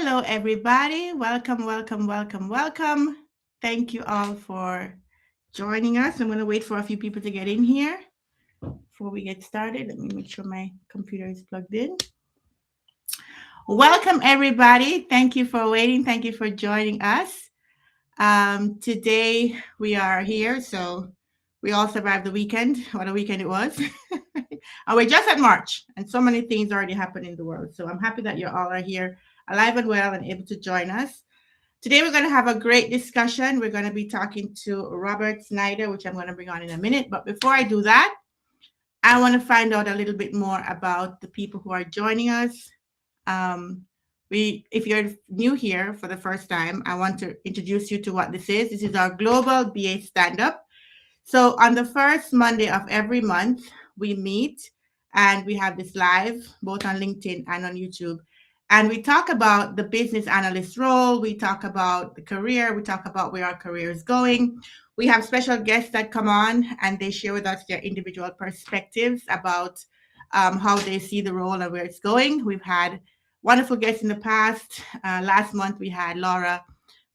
Hello, everybody. Welcome, welcome, welcome, welcome. Thank you all for joining us. I'm going to wait for a few people to get in here before we get started. Let me make sure my computer is plugged in. Welcome, everybody. Thank you for waiting. Thank you for joining us. Today we are here, so we all survived the weekend. What a weekend it was. And we're just at March, and so many things already happened in the world. So I'm happy that you all are here, alive and well, and able to join us. Today we're going to have a great discussion. We're going to be talking to Robert Snyder, which I'm going to bring on in a minute. But before I do that, I want to find out a little bit more about the people who are joining us. If you're new here for the first time, I want to introduce you to what this is. This is our global BA stand-up. So on the first Monday of every month, we meet and we have this live, both on LinkedIn and on YouTube. And we talk about the business analyst role. We talk about the career. We talk about where our career is going. We have special guests that come on and they share with us their individual perspectives about how they see the role and where it's going. We've had wonderful guests in the past. Last month, we had Laura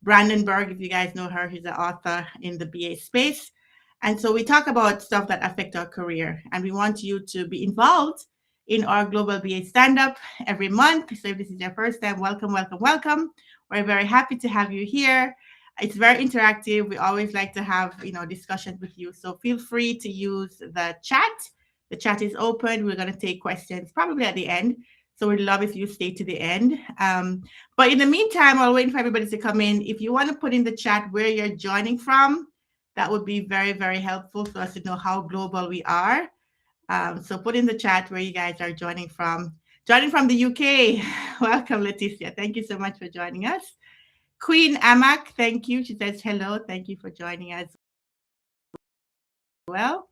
Brandenburg. If you guys know her, she's an author in the BA space. And so we talk about stuff that affect our career. And we want you to be involved in our Global BA stand-up every month. So if this is your first time, welcome, welcome, welcome. We're very happy to have you here. It's very interactive. We always like to have, discussions with you. So feel free to use the chat. The chat is open. We're going to take questions probably at the end. So we'd love if you stay to the end. But in the meantime, while waiting for everybody to come in, if you want to put in the chat where you're joining from, that would be very, very helpful for us to know how global we are. So put in the chat where you guys are joining from. Joining from the UK. Welcome, Leticia. Thank you so much for joining us. Queen Amak, thank you. She says hello. Thank you for joining us well.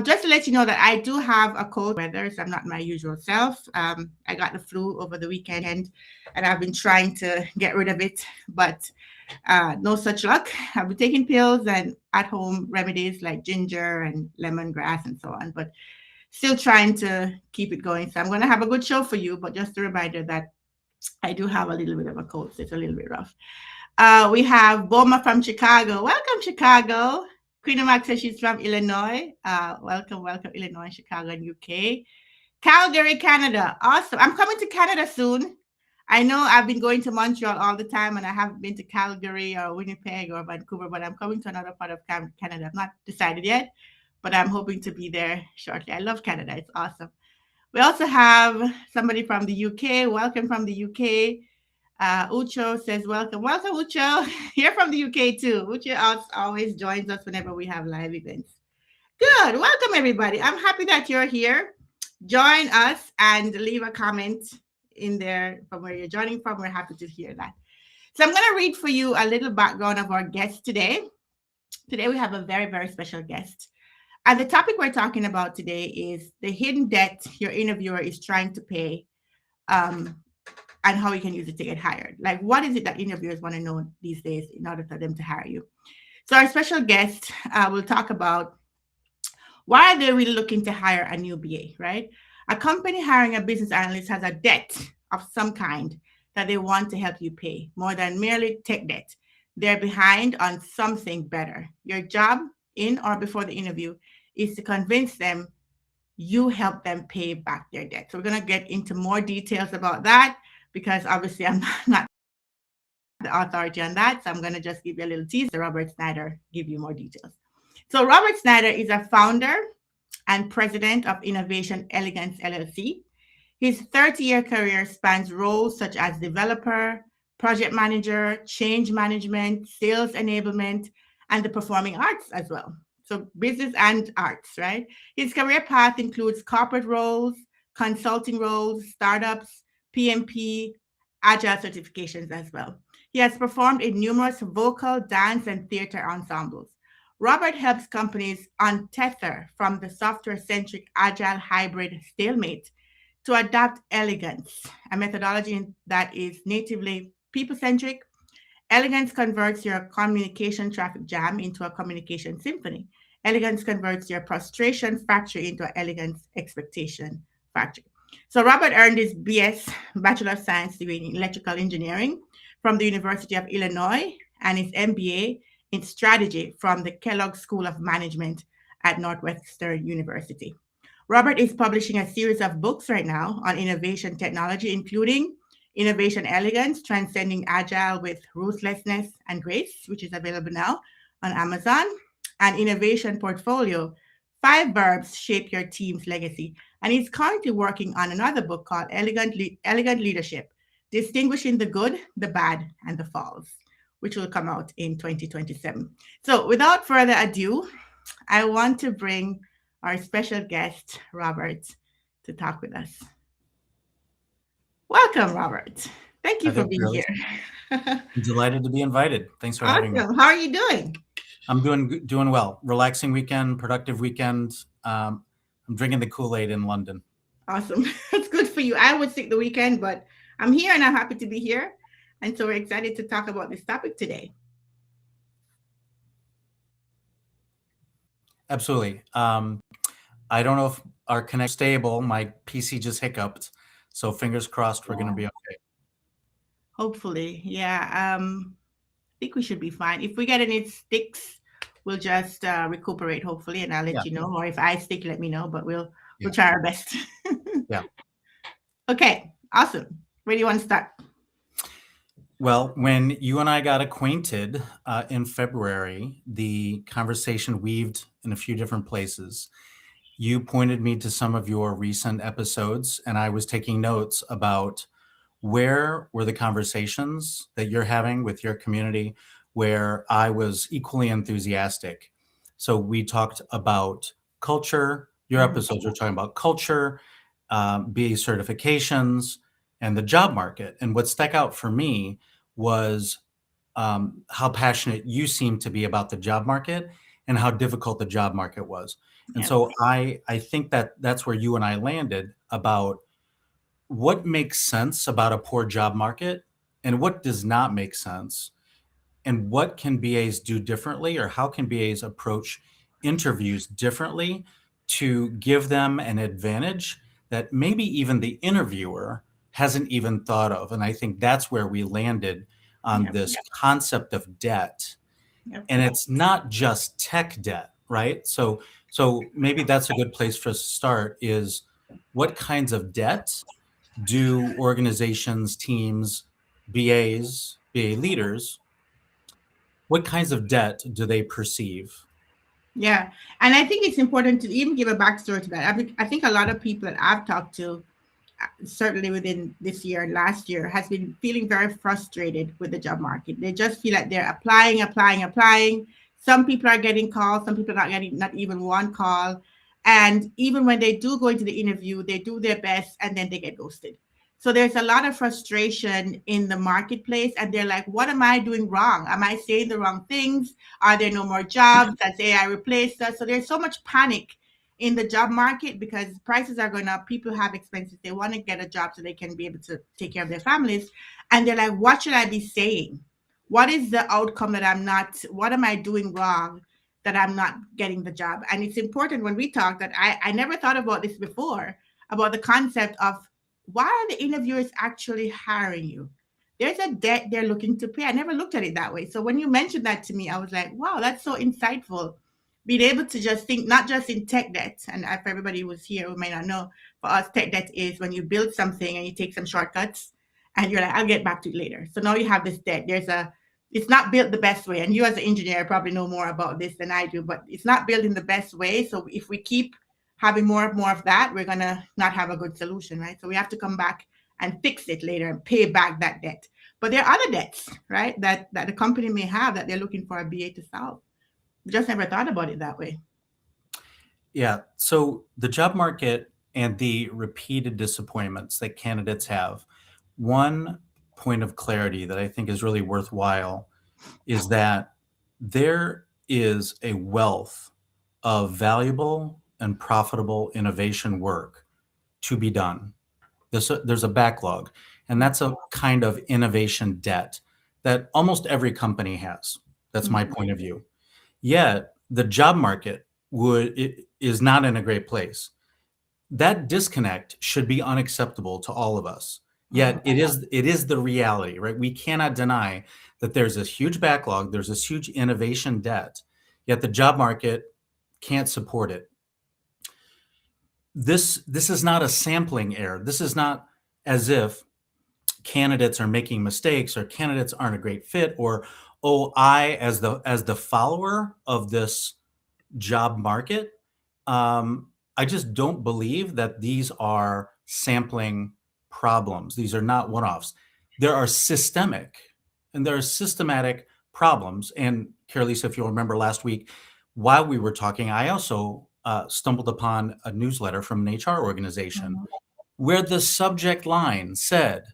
Just to let you know that I do have a cold weather, so I'm not my usual self. I got the flu over the weekend, and I've been trying to get rid of it, but no such luck. I've been taking pills and at-home remedies like ginger and lemongrass and so on, but still trying to keep it going. So I'm going to have a good show for you, but just a reminder that I do have a little bit of a cold, so it's a little bit rough. We have Boma from Chicago. Welcome, Chicago. Queen of Max says she's from Illinois. Welcome, Illinois, Chicago, and UK. Calgary, Canada. Awesome. I'm coming to Canada soon. I know I've been going to Montreal all the time, and I haven't been to Calgary or Winnipeg or Vancouver, but I'm coming to another part of Canada. I'm not decided yet, but I'm hoping to be there shortly. I love Canada. It's awesome. We also have somebody from the UK. Welcome from the UK. Ucho says, welcome. Welcome, Ucho. You're from the UK too. Ucho always joins us whenever we have live events. Good. Welcome, everybody. I'm happy that you're here. Join us and leave a comment in there from where you're joining from. We're happy to hear that. So I'm going to read for you a little background of our guest today. Today we have a very, very special guest. And the topic we're talking about today is the hidden debt your interviewer is trying to pay and how you can use it to get hired. Like, what is it that interviewers want to know these days in order for them to hire you? So our special guest will talk about why are they really looking to hire a new BA, right? A company hiring a business analyst has a debt of some kind that they want to help you pay, more than merely tech debt. They're behind on something better. Your job in or before the interview is to convince them you help them pay back their debt. So we're going to get into more details about that because obviously I'm not the authority on that. So I'm going to just give you a little teaser. Robert Snyder give you more details. So Robert Snyder is a founder and president of Innovation Elegance LLC. His 30-year career spans roles such as developer, project manager, change management, sales enablement, and the performing arts as well. So business and arts, right? His career path includes corporate roles, consulting roles, startups, PMP, agile certifications as well. He has performed in numerous vocal, dance, and theater ensembles. Robert helps companies untether from the software-centric agile hybrid stalemate to adopt elegance, a methodology that is natively people-centric. Elegance converts your communication traffic jam into a communication symphony. Elegance converts your frustration factory into an elegance expectation factory. So Robert earned his BS, Bachelor of Science degree in Electrical Engineering from the University of Illinois and his MBA in Strategy from the Kellogg School of Management at Northwestern University. Robert is publishing a series of books right now on innovation technology, including Innovation Elegance, Transcending Agile with Ruthlessness and Grace, which is available now on Amazon, and Innovation Portfolio, Five Verbs Shape Your Team's Legacy. And he's currently working on another book called Elegant Leadership, Distinguishing the Good, the Bad, and the False, which will come out in 2027. So without further ado, I want to bring our special guest, Robert, to talk with us. Welcome, Robert. Thank you Hi for there, being Shirley. here. I'm delighted to be invited. Thanks for having me. Awesome. How are you doing? I'm doing well. Relaxing weekend, productive weekend. I'm drinking the Kool-Aid in London. Awesome. That's good for you. I would take the weekend, but I'm here and I'm happy to be here. And so we're excited to talk about this topic today. Absolutely. I don't know if our connection is stable. My PC just hiccuped, so fingers crossed we're going to Yeah. be okay. Hopefully. Yeah. I think we should be fine. If we get any sticks, we'll just recuperate hopefully, and I'll Yeah, let you know. Or if I stick, let me know. But we'll yeah, try our best. yeah. Okay. Awesome. Where do you want to start? Well, when you and I got acquainted in February, the conversation weaved in a few different places. You pointed me to some of your recent episodes, and I was taking notes about where were the conversations that you're having with your community where I was equally enthusiastic. So we talked about culture. Your Mhm. episodes were talking about culture, BA certifications, and the job market. And what stuck out for me was how passionate you seemed to be about the job market and how difficult the job market was. And Yeah. so I think that that's where you and I landed about what makes sense about a poor job market and what does not make sense, and what can BAs do differently, or how can BAs approach interviews differently to give them an advantage that maybe even the interviewer hasn't even thought of. And I think that's where we landed on Yep. this concept of debt. Yep. And it's not just tech debt, right? So maybe that's a good place for us to start is what kinds of debt do organizations, teams, BA leaders, what kinds of debt do they perceive? Yeah. And I think it's important to even give a backstory to that. I think a lot of people that I've talked to, certainly within this year and last year, has been feeling very frustrated with the job market. They just feel like they're applying. Some people are getting calls, some people are not getting not even one call. And even when they do go into the interview, they do their best and then they get ghosted. So there's a lot of frustration in the marketplace, and they're like, what am I doing wrong? Am I saying the wrong things? Are there no more jobs? Has AI replaced us? So there's so much panic in the job market because prices are going up. People have expenses. They want to get a job so they can be able to take care of their families. And they're like, what should I be saying? What is the outcome that I'm not, what am I doing wrong that I'm not getting the job? And it's important when we talk that I never thought about this before, about the concept of why are the interviewers actually hiring you? There's a debt they're looking to pay. I never looked at it that way. So when you mentioned that to me, I was like, wow, that's so insightful, being able to just think not just in tech debt. And if everybody was here who may not know, for us, tech debt is when you build something and you take some shortcuts and you're like, I'll get back to it later. So now you have this debt. It's not built the best way. And you as an engineer probably know more about this than I do, but it's not built in the best way. So if we keep having more of that, we're going to not have a good solution, right? So we have to come back and fix it later and pay back that debt. But there are other debts, right, that the company may have that they're looking for a BA to solve. We just never thought about it that way. Yeah. So the job market and the repeated disappointments that candidates have, one point of clarity that I think is really worthwhile is that there is a wealth of valuable and profitable innovation work to be done. There's a backlog, and that's a kind of innovation debt that almost every company has. That's my Mhm. point of view. Yet the job market is not in a great place. That disconnect should be unacceptable to all of us. Yet Mhm. it is the reality, right? We cannot deny that there's this huge backlog, there's this huge innovation debt, yet the job market can't support it. This is not a sampling error. This is not as if candidates are making mistakes or candidates aren't a great fit, or oh, I as the follower of this job market, I just don't believe that these are sampling problems. These are not one-offs. There are systemic and there are systematic problems. And Carolisa, if you'll remember last week, while we were talking, I also stumbled upon a newsletter from an HR organization Mhm. where the subject line said,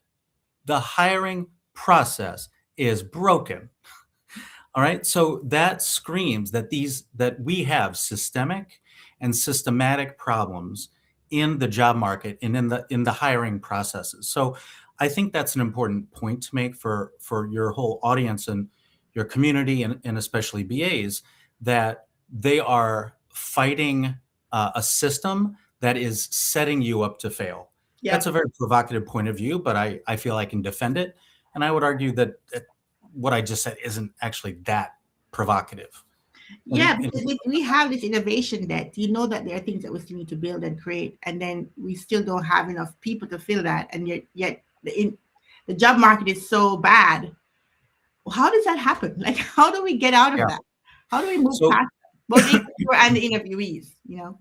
the hiring process is broken. All right. So that screams that we have systemic and systematic problems in the job market and in the hiring processes. So I think that's an important point to make for your whole audience and your community and especially BAs, that they are fighting a system that is setting you up to fail. That's a Yep. very provocative point of view, but I feel I can defend it. And I would argue that what I just said isn't actually that provocative. Yeah, And because we have this innovation debt. You know that there are things that we still need to build and create, and then we still don't have enough people to fill that, and yet the job market is so bad. How does that happen? Like, how do we get out of yeah, that? How do we move so past both the interviewer and the interviewees? You know?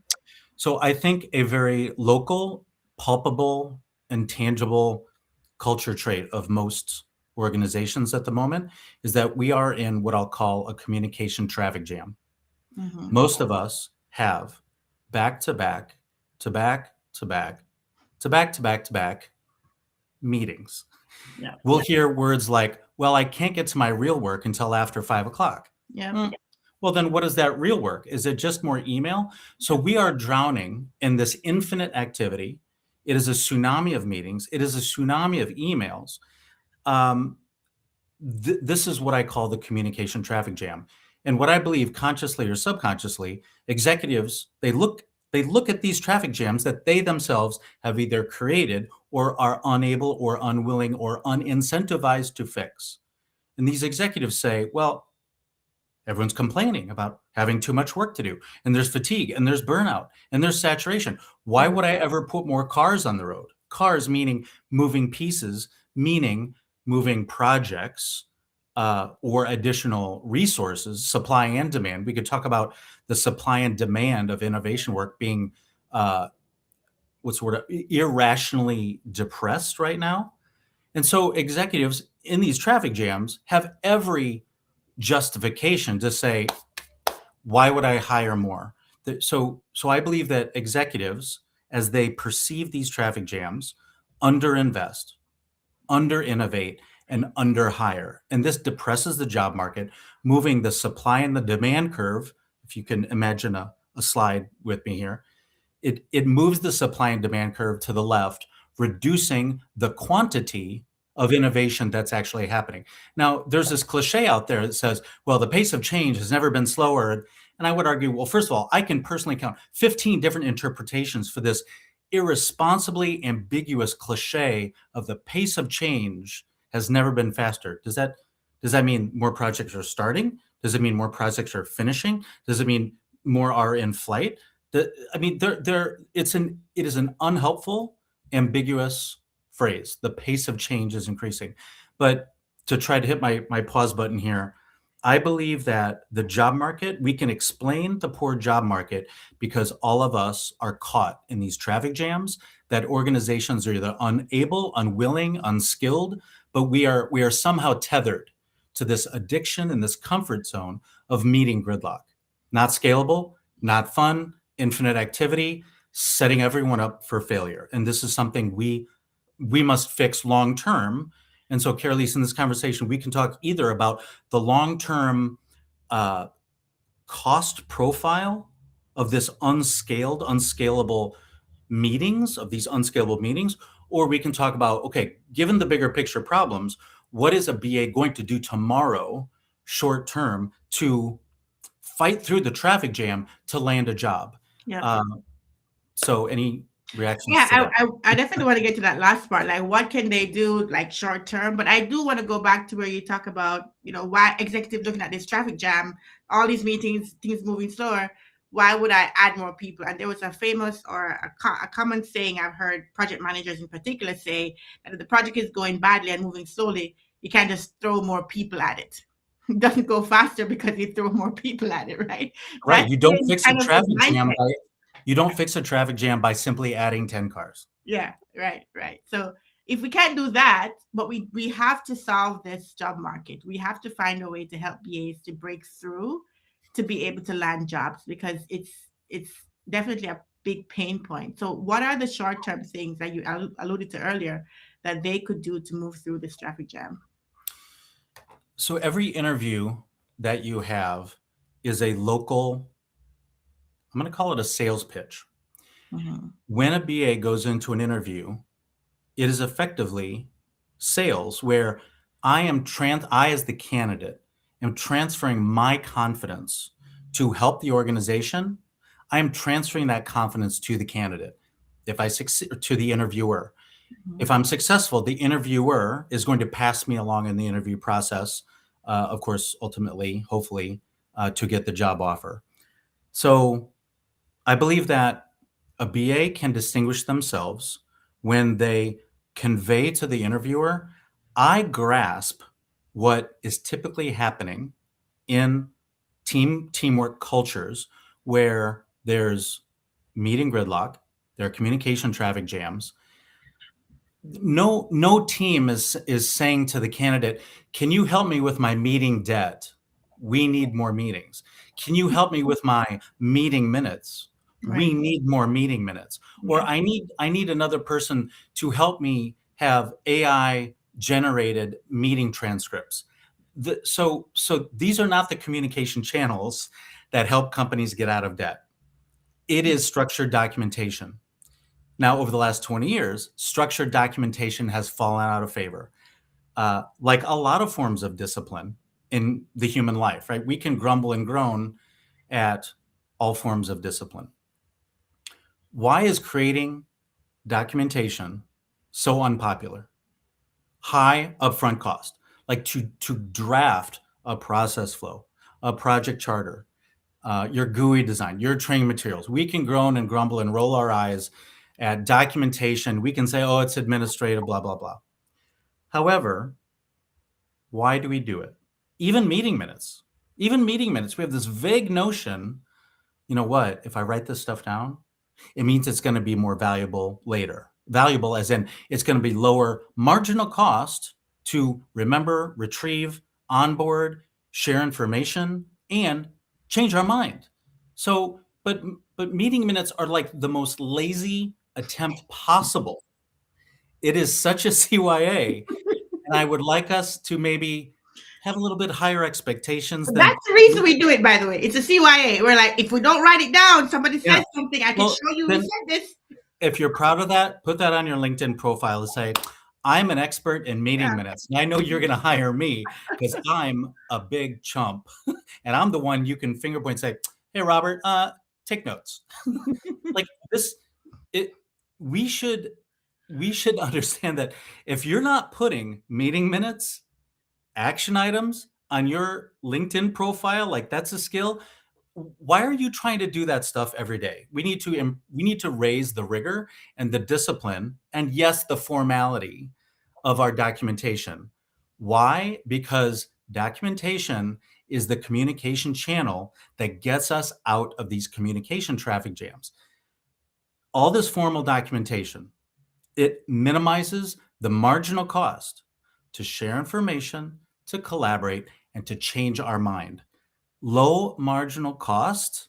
I think a very local, palpable, and tangible culture trait of most organizations at the moment is that we are in what I'll call a communication traffic jam. Hmm. Most of us have back to back to back to back to back to back to back meetings. Yeah. We'll hear words like, well, I can't get to my real work until after 5 o'clock. Yeah. Hmm. Well, then what is that real work? Is it just more email? So we are drowning in this infinite activity. It is a tsunami of meetings. It is a tsunami of emails. Um, this is what I call the communication traffic jam. And what I believe, consciously or subconsciously, executives they look at these traffic jams that they themselves have either created or are unable or unwilling or unincentivized to fix. And these executives say, well, everyone's complaining about having too much work to do, and there's fatigue, and there's burnout, and there's saturation. Why would I ever put more cars on the road? Cars meaning moving pieces, meaning moving projects or additional resources, supply and demand. We could talk about the supply and demand of innovation work being uh, what's the word, irrationally depressed right now. And so executives in these traffic jams have every justification to say, why would I hire more? So I believe that executives, as they perceive these traffic jams, underinvest, under innovate, and under hire. And this depresses the job market, moving the supply and the demand curve. If you can imagine a slide with me here, it moves the supply and demand curve to the left, reducing the quantity of innovation that's actually happening. Now, there's this cliche out there that says, well, the pace of change has never been slower. And I would argue, well, first of all, I can personally count 15 different interpretations for this irresponsibly ambiguous cliche of the pace of change has never been faster. Does that mean more projects are starting? Does it mean more projects are finishing? Does it mean more are in flight? I mean, it is an unhelpful, ambiguous phrase. The pace of change is increasing. But to try to hit my pause button here, I believe that the job market, we can explain the poor job market because all of us are caught in these traffic jams that organizations are either unable, unwilling, unskilled, but we are somehow tethered to this addiction and this comfort zone of meeting gridlock. Not scalable, not fun, infinite activity, setting everyone up for failure. And this is something we must fix long term. And so, Carolise, in this conversation, we can talk either about the long term uh, cost profile of this unscalable meetings, of these unscalable meetings, or we can talk about, okay, given the bigger picture problems, what is a BA going to do tomorrow, short term, to fight through the traffic jam to land a job? Yep. Um, so, any reactions Yeah, to that? I definitely want to get to that last part. Like, what can they do, like short term? But I do want to go back to where you talk about, why executive looking at this traffic jam, all these meetings, things moving slower. Why would I add more people? And there was a famous or a common saying I've heard project managers in particular say that if the project is going badly and moving slowly, you can't just throw more people at it. It doesn't go faster because you throw more people at it, right? Right. That's You don't been fix a kind of the traffic jam mindset. by simply adding 10 cars. Yeah, right, right. So if we can't do that, but we have to solve this job market. We have to find a way to help BAs to break through to be able to land jobs because it's definitely a big pain point. So what are the short-term things that you alluded to earlier that they could do to move through this traffic jam? So every interview that you have is a local, I'm going to call it a sales pitch. Hmm. When a BA goes into an interview, it is effectively sales where I as the candidate am transferring my confidence to help the organization. I am transferring that confidence to the candidate. If I succeed, to the interviewer. If I'm successful, the interviewer is going to pass me along in the interview process, of course, ultimately, hopefully, to get the job offer. So I believe that a BA can distinguish themselves when they convey to the interviewer, I grasp what is typically happening in teamwork cultures where there's meeting gridlock, there are communication traffic jams. No team is saying to the candidate, can you help me with my meeting debt? We need more meetings. Can you help me with my meeting minutes? We Right. need more meeting minutes. Or Yeah. I need another person to help me have AI generated meeting transcripts. So these are not the communication channels that help companies get out of debt. It is structured documentation. Now, over the last 20 years, structured documentation has fallen out of favor. Like a lot of forms of discipline in the human life, right? We can grumble and groan at all forms of discipline. Why is creating documentation so unpopular? High upfront cost, like to draft a process flow, a project charter, your GUI design, your training materials. We can groan and grumble and roll our eyes at documentation. We can say, oh, it's administrative, blah, blah, blah. However, why do we do it? Even meeting minutes, we have this vague notion, you know what, if I write this stuff down, it means it's going to be more valuable later. Valuable as in it's going to be lower marginal cost to remember, retrieve, onboard, share information, and change our mind. So, but meeting minutes are like the most lazy attempt possible. It is such a CYA, and I would like us to maybe have a little bit higher expectations than. That's the reason we do it, by the way. It's a CYA. We're like, if we don't write it down, somebody Yeah. says something, I can Well, show you we then said this. if you're proud of that, put that on your LinkedIn profile to say, I'm an expert in meeting Yeah. minutes. And I know you're going to hire me because I'm a big chump. And I'm the one you can finger point and say, hey, Robert, take notes. Like this, it, we should, we should understand that if you're not putting meeting minutes, action items on your LinkedIn profile, like that's a skill. Why are you trying to do that stuff every day? We need to raise the rigor and the discipline and yes, the formality of our documentation. Why? Because documentation is the communication channel that gets us out of these communication traffic jams. All this formal documentation, it minimizes the marginal cost to share information, to collaborate, and to change our mind. Low marginal cost,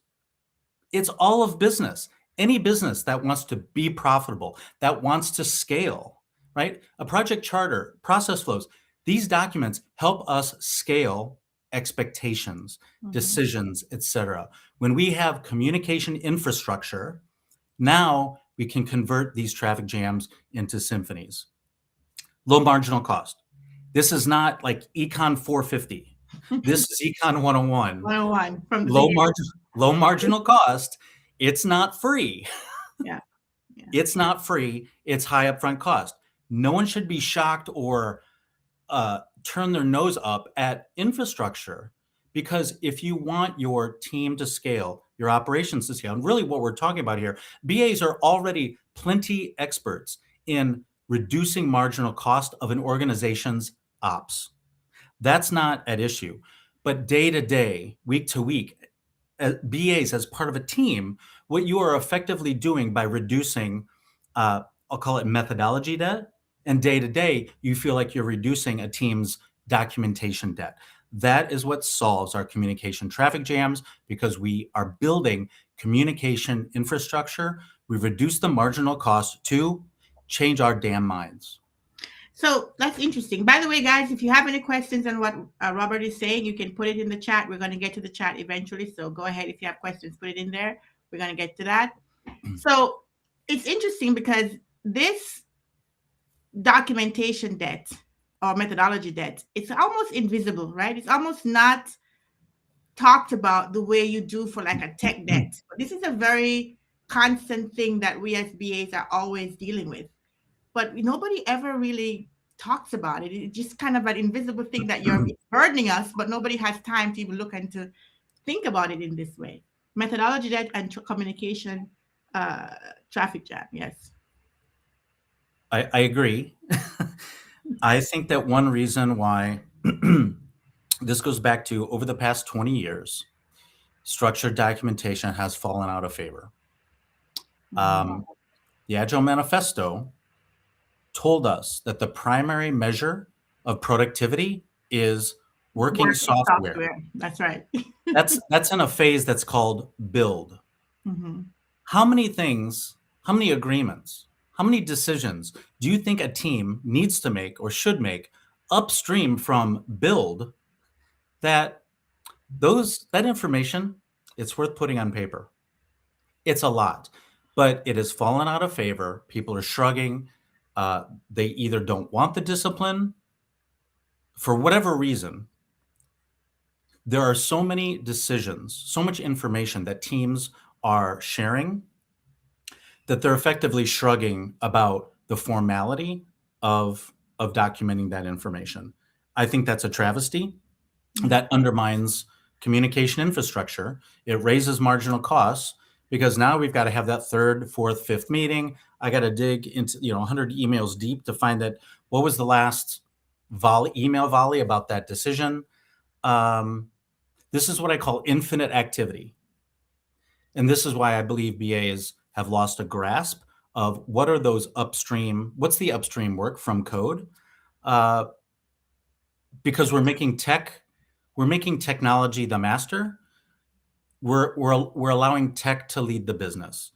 it's all of business. Any business that wants to be profitable, that wants to scale, right? A project charter, process flows, these documents help us scale expectations, Mhm. decisions, etc. When we have communication infrastructure, now we can convert these traffic jams into symphonies. Low marginal cost. This is not like Econ 450. This is Econ 101. 101 from the Low beginning. margin, low marginal cost. It's not free. Yeah. It's not free. It's high upfront cost. No one should be shocked or turn their nose up at infrastructure, because if you want your team to scale, your operations to scale, and really what we're talking about here, BAs are already plenty experts in reducing marginal cost of an organization's ops. That's not at issue. But day to day, week to week, BAs as part of a team, what you are effectively doing by reducing, I'll call it methodology debt, and day to day, you feel like you're reducing a team's documentation debt. That is what solves our communication traffic jams, because we are building communication infrastructure. We've reduced the marginal cost to change our damn minds. So that's interesting. By the way, guys, if you have any questions on what Robert is saying, you can put it in the chat. We're going to get to the chat eventually. So go ahead. If you have questions, put it in there. We're going to get to that. So it's interesting because this documentation debt or methodology debt, it's almost invisible, right? It's almost not talked about the way you do for like a tech debt. But this is a very constant thing that we as BAs are always dealing with. But nobody ever really talks about it. It's just kind of an invisible thing that you're burdening us, but nobody has time to even look and to think about it in this way. Methodology debt and communication uh, traffic jam. Yes. I agree. I think that one reason why this goes back to over the past 20 years, structured documentation has fallen out of favor. The Agile Manifesto told us that the primary measure of productivity is working software. That's right. That's in a phase that's called build. Mm-hmm. How many things, how many agreements, how many decisions do you think a team needs to make or should make upstream from build that that information, it's worth putting on paper? It's a lot, but it has fallen out of favor. People are shrugging. They either don't want the discipline for whatever reason. There are so many decisions, so much information that teams are sharing that they're effectively shrugging about the formality of documenting that information. I think that's a travesty. That undermines communication infrastructure. It raises marginal costs, because now we've got to have that third, fourth, fifth meeting. I got to dig into 100 emails deep to find that what was the last email volley about that decision. This is what I call infinite activity. And this is why I believe BAs have lost a grasp of what are those upstream, what's the upstream work from code? Because we're making technology the master. We're allowing tech to lead the business.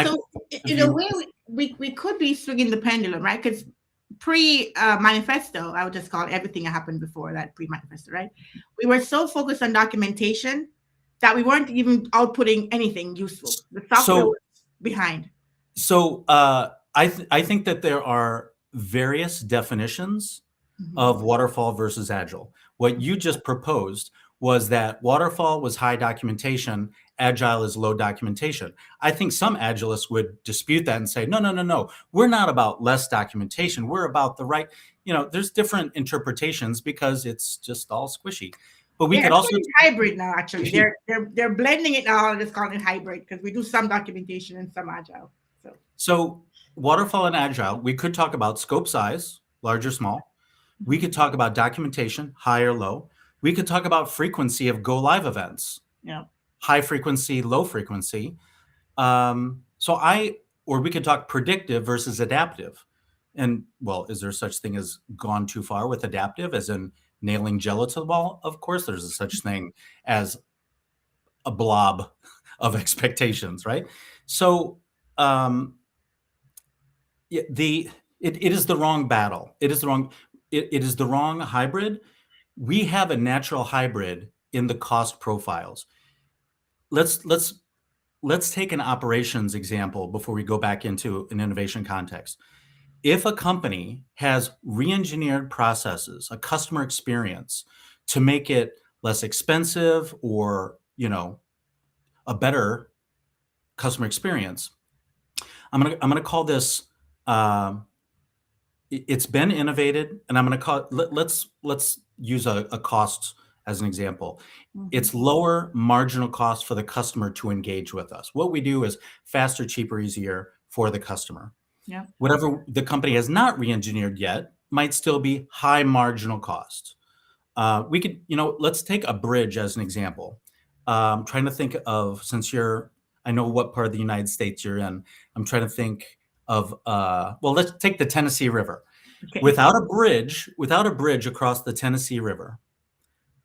So in a way, we could be swinging the pendulum, right? Because pre-manifesto, I would just call it everything that happened before that pre-manifesto, right? We were so focused on documentation that we weren't even outputting anything useful. The software was behind. So I think that there are various definitions of waterfall versus agile. What you just proposed was that waterfall was high documentation, agile is low documentation. I think some agilists would dispute that and say, no. We're not about less documentation. We're about the right, there's different interpretations because it's just all squishy. But we could also hybrid now, actually. They're blending it now and just calling it hybrid, because we do some documentation and some agile. So waterfall and agile, we could talk about scope size, large or small. We could talk about documentation, high or low. We could talk about frequency of go live events. Yeah. High frequency, low frequency. Or we could talk predictive versus adaptive. And well, is there such thing as gone too far with adaptive, as in nailing Jello to the wall? Of course, there's a such thing as a blob of expectations, right? So it is the wrong battle. It is the wrong hybrid. We have a natural hybrid in the cost profiles. Let's take an operations example before we go back into an innovation context. If a company has re-engineered processes, a customer experience, to make it less expensive or a better customer experience, I'm gonna call this. Um, it's been innovated, and I'm going to call. Let's use a cost as an example. Mm-hmm. It's lower marginal cost for the customer to engage with us. What we do is faster, cheaper, easier for the customer. Yeah. Whatever the company has not re-engineered yet might still be high marginal cost. We could, let's take a bridge as an example. Trying to think of, since I know what part of the United States you're in. I'm trying to think of, well, let's take the Tennessee River. Okay. Without a bridge across the Tennessee River,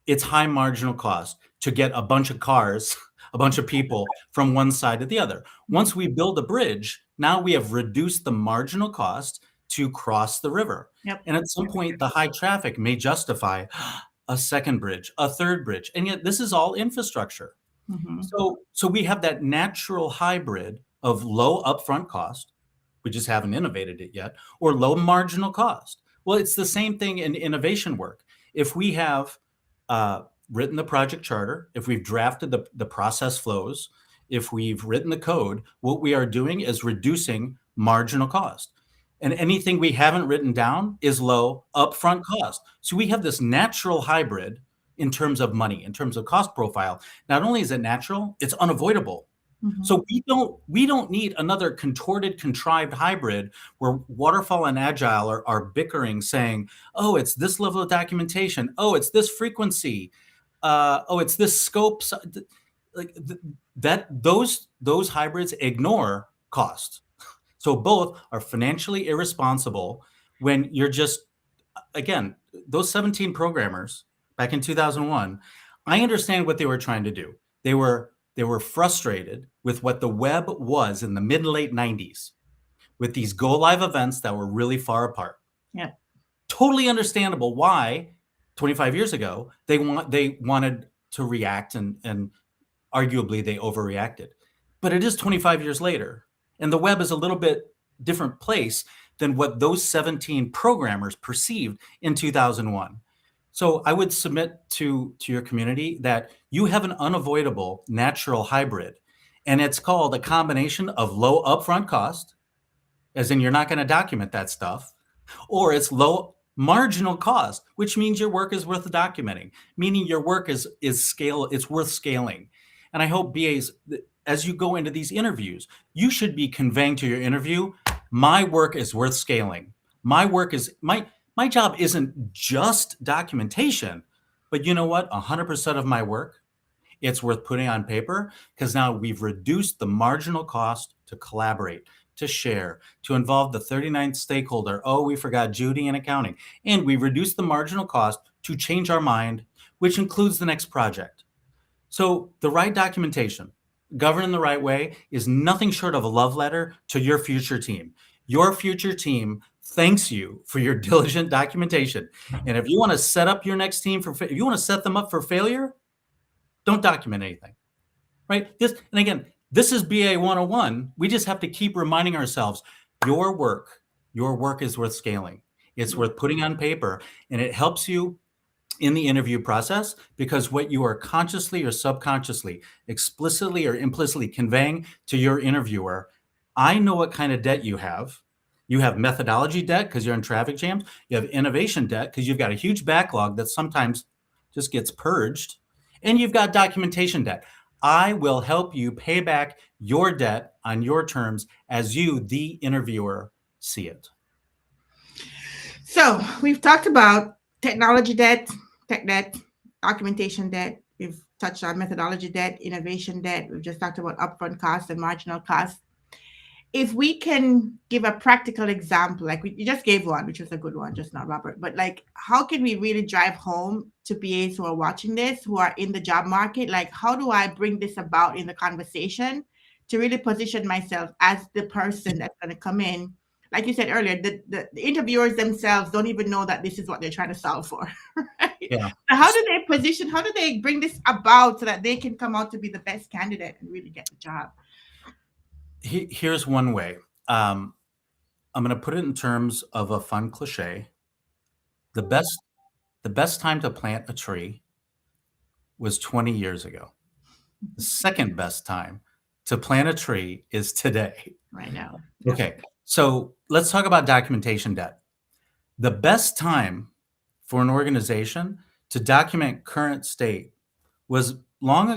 it's high marginal cost to get a bunch of cars, a bunch of people from one side to the other. Mhm. Once we build a bridge, now we have reduced the marginal cost to cross the river. Yep. And at some point, the high traffic may justify a second bridge, a third bridge. And yet this is all infrastructure. Mm-hmm. So we have that natural hybrid of low upfront cost, we just haven't innovated it yet, or low marginal cost. Well, it's the same thing in innovation work. If we have written the project charter, if we've drafted the process flows, if we've written the code, what we are doing is reducing marginal cost. And anything we haven't written down is low upfront cost. So we have this natural hybrid in terms of money, in terms of cost profile. Not only is it natural, it's unavoidable. Mm-hmm. So we don't need another contorted, contrived hybrid where waterfall and agile are bickering, saying, "Oh, it's this level of documentation. Oh, it's this frequency. Oh, it's this scope." Like that, those hybrids ignore cost. So both are financially irresponsible when you're just, again, those 17 programmers back in 2001, I understand what they were trying to do. They were frustrated with what the web was in the mid and late 90s with these go live events that were really far apart. Yep. Totally understandable why 25 years ago they wanted to react, and arguably they overreacted. But it is 25 years later, and the web is a little bit different place than what those 17 programmers perceived in 2001. So I would submit to your community that you have an unavoidable natural hybrid, and it's called a combination of low upfront cost, as in you're not going to document that stuff, or it's low marginal cost, which means your work is worth documenting, meaning your work it's worth scaling. And I hope BAs, as you go into these interviews, you should be conveying to your interview, my work is worth scaling. My job isn't just documentation, but you know what? 100% of my work, it's worth putting on paper because now we've reduced the marginal cost to collaborate, to share, to involve the 39th stakeholder. Oh, we forgot Judy in accounting. And we reduced the marginal cost to change our mind, which includes the next project. So the right documentation, governed in the right way, is nothing short of a love letter to your future team. Your future team thanks you for your diligent documentation. And if you want to set up your next team if you want to set them up for failure, don't document anything, right? And again, this is BA 101. We just have to keep reminding ourselves, your work is worth scaling. It's worth putting on paper, and it helps you in the interview process because what you are consciously or subconsciously, explicitly or implicitly conveying to your interviewer, I know what kind of debt you have. You have methodology debt because you're in traffic jams. You have innovation debt because you've got a huge backlog that sometimes just gets purged. And you've got documentation debt. I will help you pay back your debt on your terms as you, the interviewer, see it. So we've talked about technology debt, tech debt, documentation debt. We've touched on methodology debt, innovation debt. We've just talked about upfront costs and marginal costs. If we can give a practical example, like you just gave one, which was a good one, just not Robert, but like, how can we really drive home to BAs who are watching this, who are in the job market? Like, how do I bring this about in the conversation to really position myself as the person that's going to come in? Like you said earlier, the interviewers themselves don't even know that this is what they're trying to solve for. Right? Yeah. So how do they bring this about so that they can come out to be the best candidate and really get the job? Here's one way. I'm going to put it in terms of a fun cliche. The best time to plant a tree was 20 years ago. The second best time to plant a tree is today. Right now. Yeah. Okay, so let's talk about documentation debt. The best time for an organization to document current state was long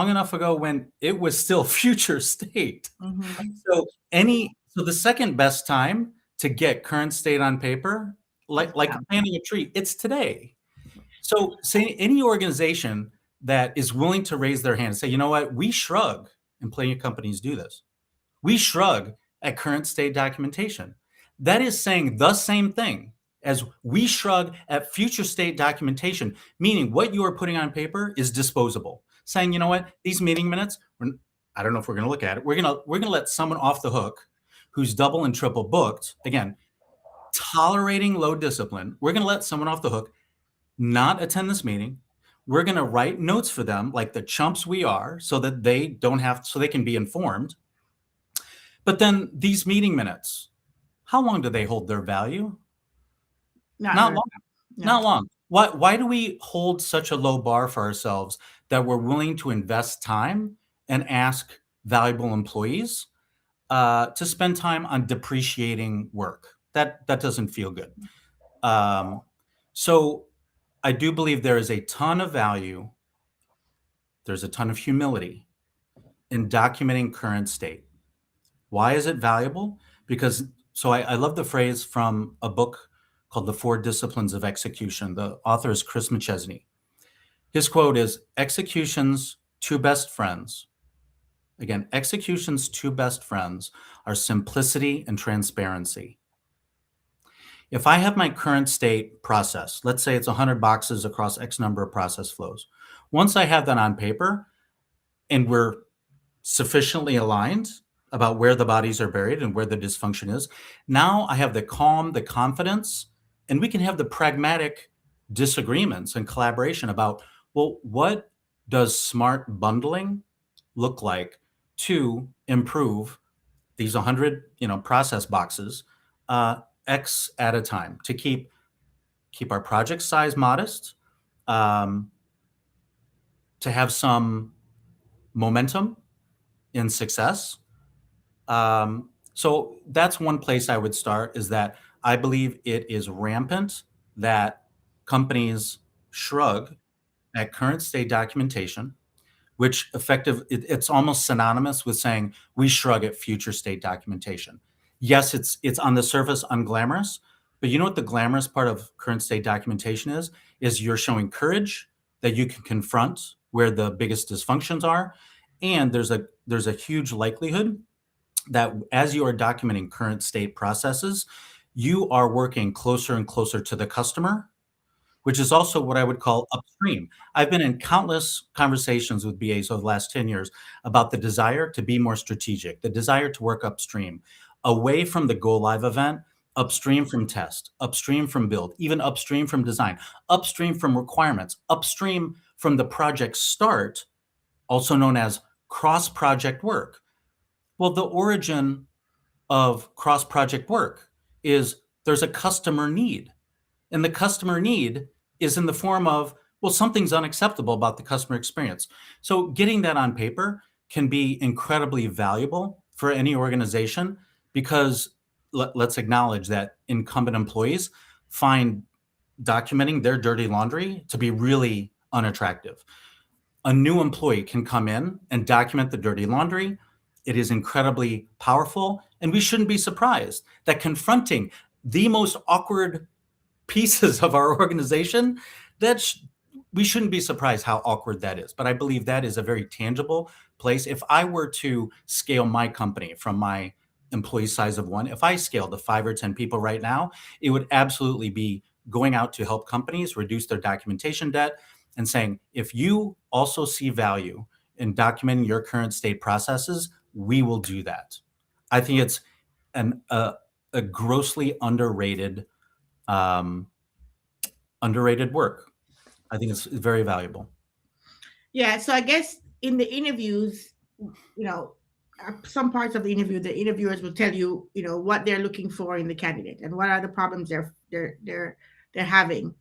enough ago when it was still future state. Mm-hmm. So the second best time to get current state on paper, It's like now. planting a tree, it's today. So say any organization that is willing to raise their hand and say, you know what, we shrug, and plenty of companies do this. We shrug at current state documentation. That is saying the same thing as we shrug at future state documentation, meaning what you are putting on paper is disposable. Saying, you know what, these meeting minutes, I don't know if we're going to look at it. We're going to let someone off the hook who's double and triple booked. Again, tolerating low discipline. We're going to let someone off the hook not attend this meeting. We're going to write notes for them like the chumps we are so that they don't have so they can be informed. But then these meeting minutes, how long do they hold their value? Not Not very long. no. Not long. Why do we hold such a low bar for ourselves that we're willing to invest time and ask valuable employees to spend time on depreciating work? That doesn't feel good. Um, so I do believe there is a ton of value. There's a ton of humility in documenting current state. Why is it valuable? Because I love the phrase from a book called The Four Disciplines of Execution. The author is Chris McChesney. His quote is, execution's two best friends. Again, execution's two best friends are simplicity and transparency. If I have my current state process, let's say it's 100 boxes across X number of process flows. Once I have that on paper and we're sufficiently aligned about where the bodies are buried and where the dysfunction is, now I have the calm, the confidence, and we can have the pragmatic disagreements and collaboration about, well, what does smart bundling look like to improve these 100, process boxes, X at a time, to keep our project size modest, um, to have some momentum in success. So that's one place I would start, is that I believe it is rampant that companies shrug at current state documentation, which it's almost synonymous with saying we shrug at future state documentation. Yes, it's on the surface unglamorous, but you know what the glamorous part of current state documentation is you're showing courage that you can confront where the biggest dysfunctions are. And there's a huge likelihood that as you are documenting current state processes, you are working closer and closer to the customer, which is also what I would call upstream. I've been in countless conversations with BAs over the last 10 years about the desire to be more strategic, the desire to work upstream, away from the go live event, upstream from test, upstream from build, even upstream from design, upstream from requirements, upstream from the project start, also known as cross project work. Well, the origin of cross project work is there's a customer need. And the customer need is in the form of, well, something's unacceptable about the customer experience. So getting that on paper can be incredibly valuable for any organization, because let's acknowledge that incumbent employees find documenting their dirty laundry to be really unattractive. A new employee can come in and document the dirty laundry. It is incredibly powerful, and we shouldn't be surprised that confronting the most awkward pieces of our organization, we shouldn't be surprised how awkward that is. But I believe that is a very tangible place. If I were to scale my company from my employee size of one, if I scaled to 5 or 10 people right now, it would absolutely be going out to help companies reduce their documentation debt and saying, if you also see value in documenting your current state processes, we will do that. I think it's a grossly um, underrated work. I think it's very valuable. Yeah. So I guess in the interviews, some parts of the interview, the interviewers will tell you, what they're looking for in the candidate and what are the problems they're having.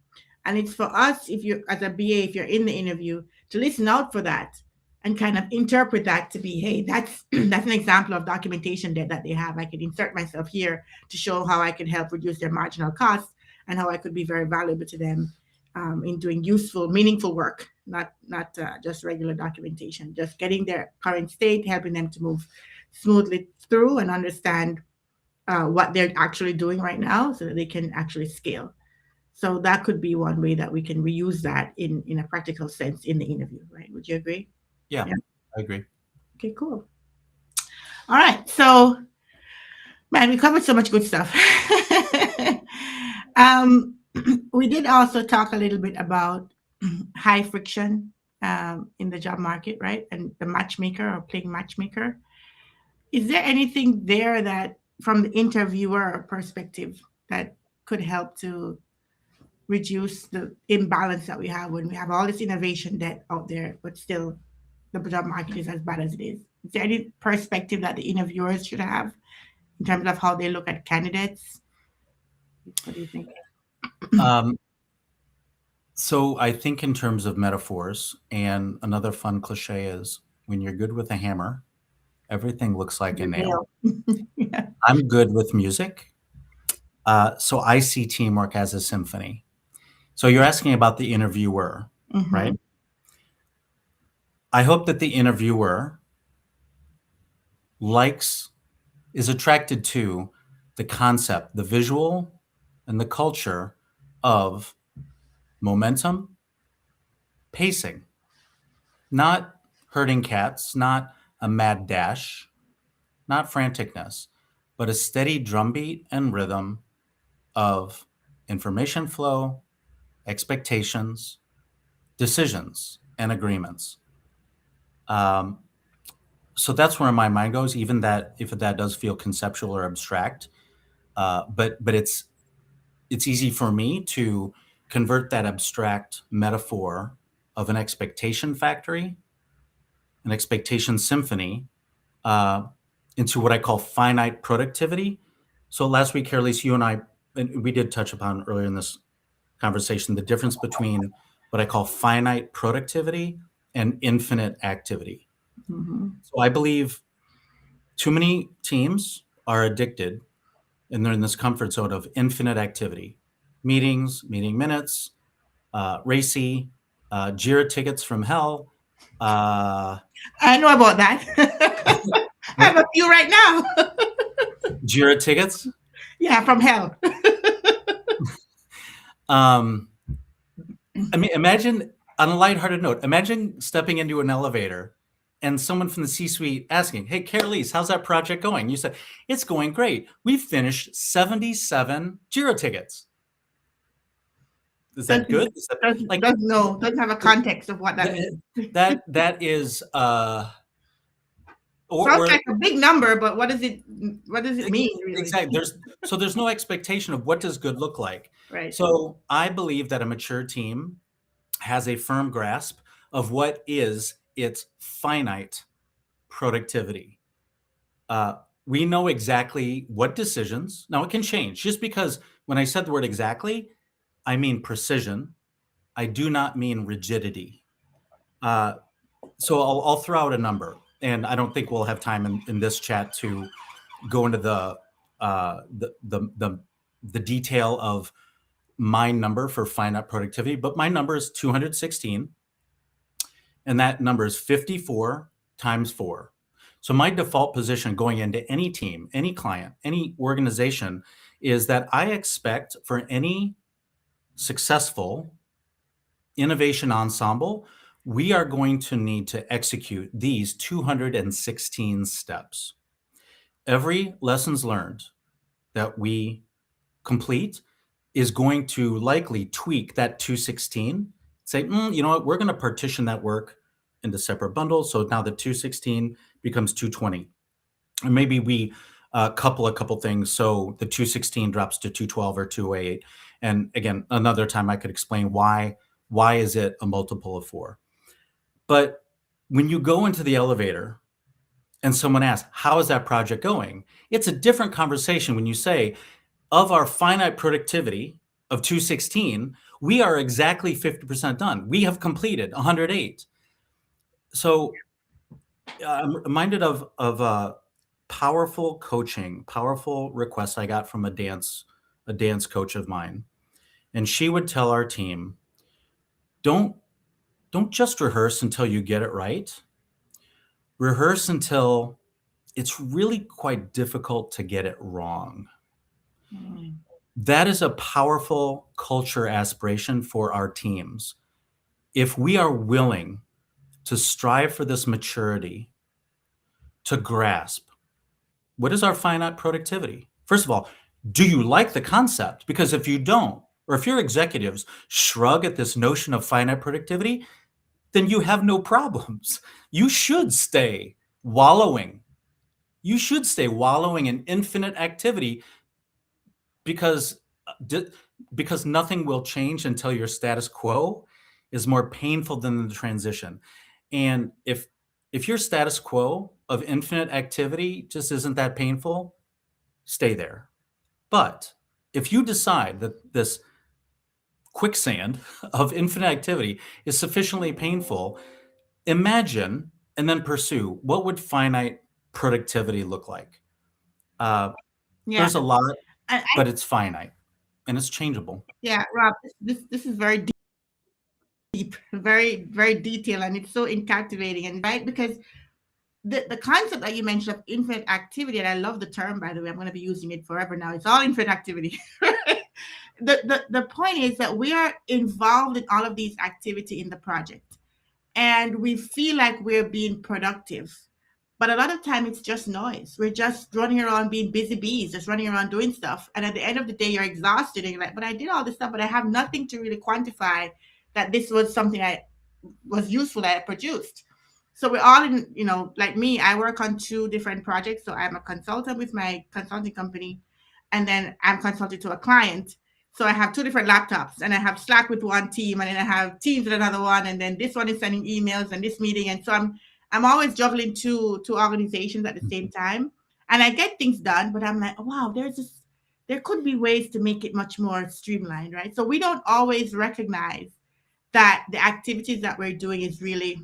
And it's for us, if you as a BA, if you're in the interview, to listen out for that and kind of interpret that to be, hey, that's that's an example of documentation that they have. I could insert myself here to show how I could help reduce their marginal costs and how I could be very valuable to them in doing useful, meaningful work, not just regular documentation. Just getting their current state, helping them to move smoothly through and understand what they're actually doing right now, so that they can actually scale. So that could be one way that we can reuse that in a practical sense in the interview, right? Would you agree? Yeah, Yeah. I agree. Okay, cool. All right. So, man, we covered so much good stuff. um, we did also talk a little bit about high friction in the job market, right? And the matchmaker or playing matchmaker. Is there anything there that, from the interviewer perspective, that could help to reduce the imbalance that we have when we have all this innovation that out there, but still the job market is as bad as it is? Is there any perspective that the interviewers should have in terms of how they look at candidates? What do you think? Um, so I think in terms of metaphors, and another fun cliche is when you're good with a hammer, everything looks like a The nail. nail. Yeah. I'm good with music, so I see teamwork as a symphony. So you're asking about the interviewer, Mm-hmm. right? I hope that the interviewer likes, is attracted to the concept, the visual, and the culture of momentum, pacing, not herding cats, not a mad dash, not franticness, but a steady drumbeat and rhythm of information flow, expectations, decisions, and agreements. Um, so that's where my mind goes, even that if that does feel conceptual or abstract. But it's easy for me to convert that abstract metaphor of an expectation factory, an expectation symphony, uh, into what I call finite productivity. So last week, Carelise, you and I, and we did touch upon earlier in this conversation, the difference between what I call finite productivity and infinite activity. Mm-hmm. So I believe too many teams are addicted and they're in this comfort zone of infinite activity, meetings, meeting minutes, racy, Jira tickets from hell. Uh, I know about that. I have what? a few right now. Jira tickets? Yeah, from hell. Um, I mean, imagine on a lighthearted note, imagine stepping into an elevator and someone from the C-suite asking, "Hey, Carelise, how's that project going?" You said, "It's going great. We've finished 77 Jira tickets." Is that doesn't good? Is that doesn't like doesn't know doesn't have a context of what that that means. that is Sounds or like a big number, but what does it mean really? exactly. There's no expectation of what does good look like. Right. So I believe that a mature team has a firm grasp of what is its finite productivity. Uh, we know exactly what decisions. Now it can change. Just because when I said the word exactly, I mean precision. I do not mean rigidity. Uh, so I'll throw out a number, and I don't think we'll have time in this chat to go into uh, the, the the the detail of my number for finite productivity, but my number is 216, and that number is 54 times 4. So my default position going into any team, any client, any organization is that I expect for any successful innovation ensemble, we are going to need to execute these 216 steps. Every lessons learned that we complete is going to likely tweak that 216, say, you know what, we're going to partition that work into separate bundles. So now the 216 becomes 220. And maybe we couple a couple things. So the 216 drops to 212 or 208. And again, another time I could explain why is it a multiple of 4. But when you go into the elevator and someone asks, how is that project going? It's a different conversation when you say, of our finite productivity of 216, we are exactly 50% done. We have completed 108. So I'm reminded of a powerful coaching, powerful request I got from a dance coach of mine, and she would tell our team, "Don't don't just rehearse until you get it right. Rehearse until it's really quite difficult to get it wrong." Mm. That is a powerful culture aspiration for our teams. If we are willing to strive for this maturity, to grasp what is our finite productivity? First of all, do you like the concept? Because if you don't, or if your executives shrug at this notion of finite productivity, then you have no problems. You should stay wallowing. You should stay wallowing in infinite activity because because nothing will change until your status quo is more painful than the transition. And if your status quo of infinite activity just isn't that painful, stay there. But if you decide that this quicksand of infinite activity is sufficiently painful, imagine and then pursue what would finite productivity look like. Uh, Yeah. there's a lot, And but it's finite and it's changeable. yeah, Rob, this is very deep, very, very detailed, and it's so captivating and right because the concept that you mentioned of infinite activity, and I love the term, by the way, I'm going to be using it forever now. It's all infinite activity. The point is that we are involved in all of these activity in the project, and we feel like we're being productive. But a lot of time it's just noise. We're just running around being busy bees, just running around doing stuff. And at the end of the day, you're exhausted and you're like, but I did all this stuff, but I have nothing to really quantify that this was something I was useful that I produced. So we're all in, like me, I work on two different projects. So I'm a consultant with my consulting company, and then I'm consulting to a client. So I have two different laptops, and I have Slack with one team, and then I have Teams with another one, and then this one is sending emails and this meeting. And so I'm always juggling two organizations at the same time. And I get things done, but I'm like, wow, there could be ways to make it much more streamlined, right? So we don't always recognize that the activities that we're doing is really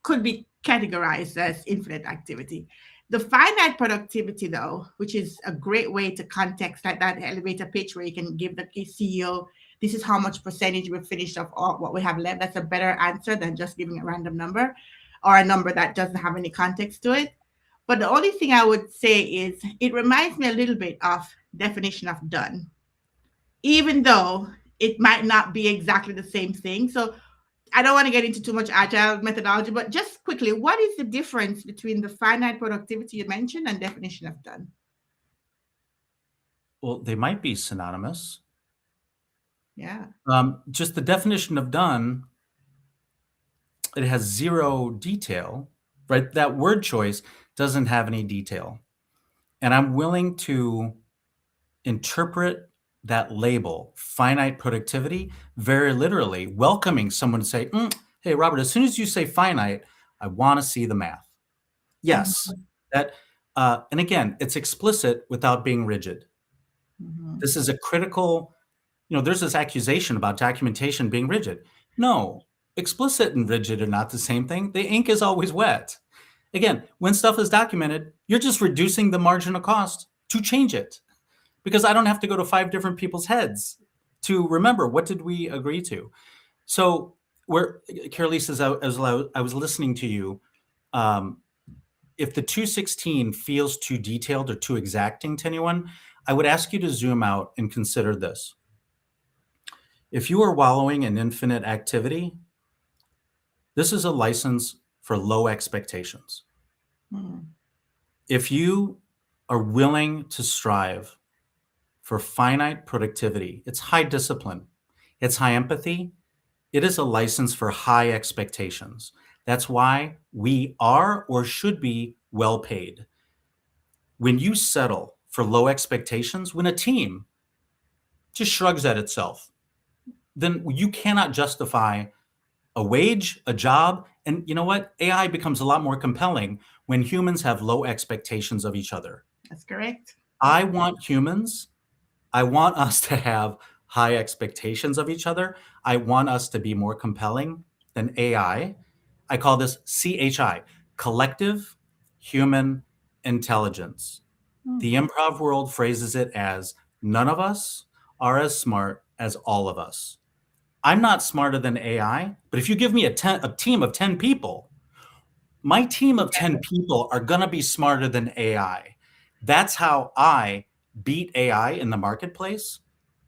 could be categorized as infinite activity. The finite productivity, though, which is a great way to context like that elevator pitch where you can give the CEO, this is how much percentage we've finished of all what we have left. That's a better answer than just giving a random number or a number that doesn't have any context to it. But the only thing I would say is it reminds me a little bit of definition of done, even though it might not be exactly the same thing. So I don't want to get into too much agile methodology, but just quickly, what is the difference between the finite productivity you mentioned and definition of done? Well, they might be synonymous. Yeah. Just the definition of done, it has zero detail, right? That word choice doesn't have any detail. And I'm willing to interpret that label, finite productivity, very literally, welcoming someone to say, hey, Robert, as soon as you say finite, I want to see the math. Yes. Mhm. That, and again, it's explicit without being rigid. Mhm. This is a critical, there's this accusation about documentation being rigid. No, explicit and rigid are not the same thing. The ink is always wet. Again, when stuff is documented, you're just reducing the marginal cost to change it because I don't have to go to 5 different people's heads to remember what did we agree to. So, where Carolise, as I was listening to you, um, if the 216 feels too detailed or too exacting to anyone, I would ask you to zoom out and consider this. If you are wallowing in infinite activity, this is a license for low expectations. Mhm. If you are willing to strive for finite productivity, it's high discipline, it's high empathy, it is a license for high expectations. That's why we are or should be well paid. When you settle for low expectations, when a team just shrugs at itself, then you cannot justify a wage, a job. And you know what? AI becomes a lot more compelling when humans have low expectations of each other. That's correct. I want humans, I want us to have high expectations of each other. I want us to be more compelling than AI. I call this CHI, collective human intelligence. The improv world phrases it as none of us are as smart as all of us. I'm not smarter than AI, but if you give me a team of 10 people, my team of 10 people are going to be smarter than AI. That's how I beat AI in the marketplace,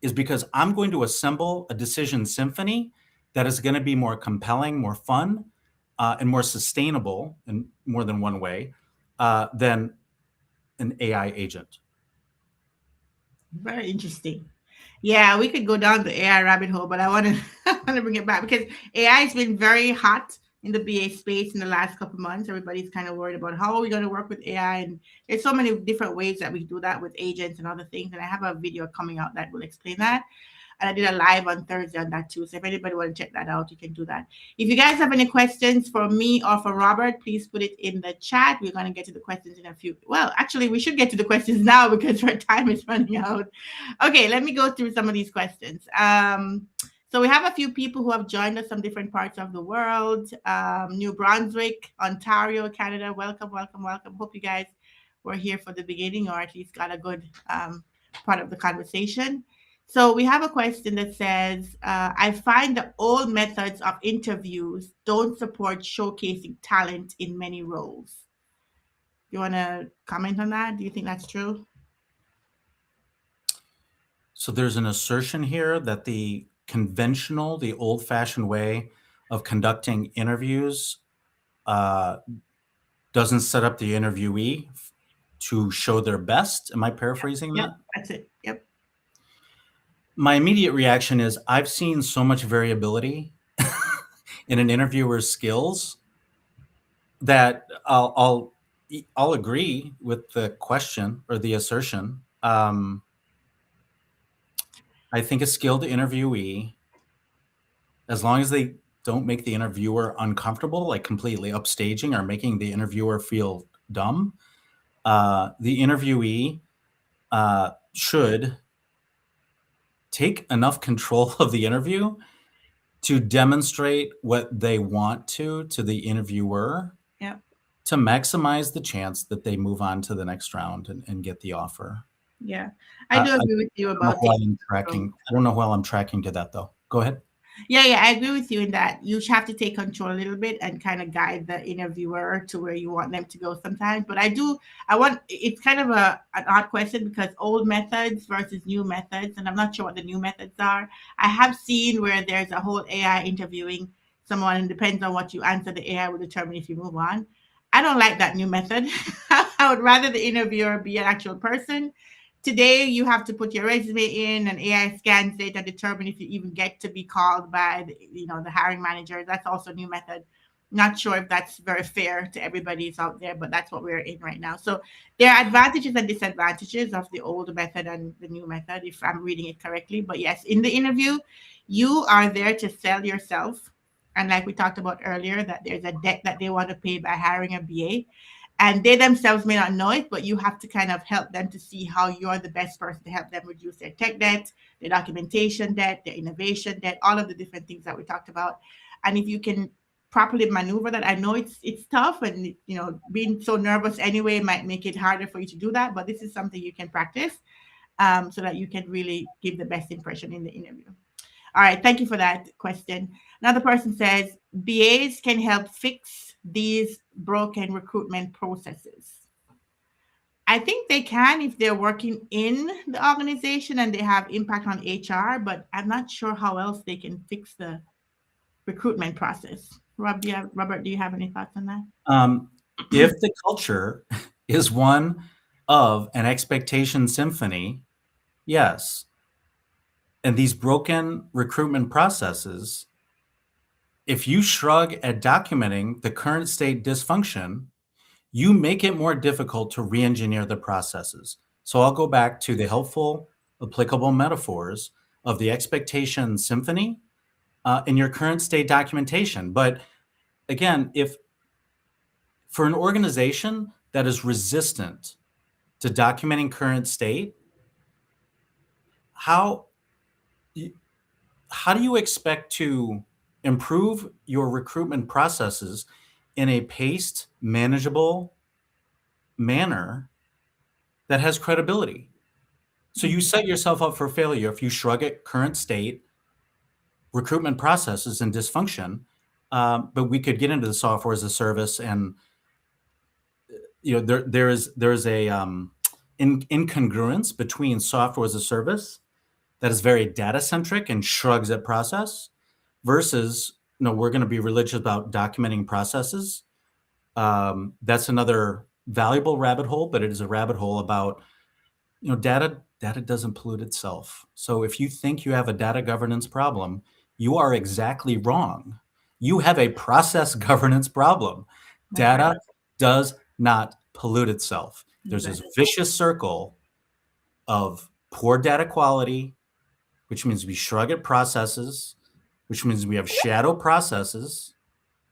is because I'm going to assemble a decision symphony that is going to be more compelling, more fun, and more sustainable in more than one way than an AI agent. Very interesting. Yeah, we could go down the AI rabbit hole, but I want to I want to bring it back because AI has been very hot in the BA space in the last couple of months. Everybody's kind of worried about how are we going to work with AI, and there's so many different ways that we do that with agents and other things. And I have a video coming out that will explain that. And I did a live on Thursday on that too. So if anybody want to check that out, you can do that. If you guys have any questions for me or for Robert, please put it in the chat. We're going to get to the questions in a few. Well, actually, we should get to the questions now because our time is running out. Okay, let me go through some of these questions. So we have a few people who have joined us from different parts of the world. New Brunswick, Ontario, Canada. Welcome, welcome, welcome. Hope you guys were here for the beginning or at least got a good part of the conversation. So we have a question that says, I find the old methods of interviews don't support showcasing talent in many roles. You want to comment on that? Do you think that's true? So there's an assertion here that the old fashioned way of conducting interviews uh, doesn't set up the interviewee to show their best. Am I paraphrasing Yep, that? that's it. Yep. My immediate reaction is I've seen so much variability in an interviewer's skills that I'll agree with the question or the assertion. I think a skilled interviewee, as long as they don't make the interviewer uncomfortable, like completely upstaging or making the interviewer feel dumb, the interviewee should take enough control of the interview to demonstrate what they want to the interviewer Yep. to maximize the chance that they move on to the next round and get the offer. Yeah. I I do agree with you don't know about why taking I'm control. tracking. I don't know how I'm tracking to that though. Go ahead. Yeah, I agree with you in that you have to take control a little bit and kind of guide the interviewer to where you want them to go sometimes. But I want, it's kind of an odd question because old methods versus new methods, and I'm not sure what the new methods are. I have seen where there's a whole AI interviewing someone, and depends on what you answer, the AI will determine if you move on. I don't like that new method. I would rather the interviewer be an actual person. Today, you have to put your resume in, and AI scans it and determine if you even get to be called by the hiring manager. That's also a new method. Not sure if that's very fair to everybody who's out there, but that's what we're in right now. So there are advantages and disadvantages of the old method and the new method, if I'm reading it correctly. But yes, in the interview, you are there to sell yourself. And like we talked about earlier, that there's a debt that they want to pay by hiring a BA, and they themselves may not know it, but you have to kind of help them to see how you're the best person to help them reduce their tech debt, their documentation debt, their innovation debt, all of the different things that we talked about. And if you can properly maneuver that, I know it's tough, and being so nervous anyway might make it harder for you to do that, but this is something you can practice, so that you can really give the best impression in the interview. All right, thank you for that question. Another person says BAs can help fix these broken recruitment processes. I think they can if they're working in the organization and they have impact on HR, but I'm not sure how else they can fix the recruitment process. Robert, do you have any thoughts on that? Um, if the culture is one of an expectation symphony, yes. And these broken recruitment processes, if you shrug at documenting the current state dysfunction, you make it more difficult to re-engineer the processes. So I'll go back to the helpful, applicable metaphors of the expectation symphony in your current state documentation. But again, if for an organization that is resistant to documenting current state, how how do you expect to improve your recruitment processes in a paced, manageable manner that has credibility. So you set yourself up for failure if you shrug at current state recruitment processes and dysfunction. But we could get into the software as a service, and there's a incongruence between software as a service that is very data centric and shrugs at process versus we're going to be religious about documenting processes. That's another valuable rabbit hole, but it is a rabbit hole about data doesn't pollute itself. So if you think you have a data governance problem, you are exactly wrong. You have a process governance problem. That's right. Data does not pollute itself. There's this Exactly. vicious circle of poor data quality, which means we shrug at processes, which means we have shadow processes,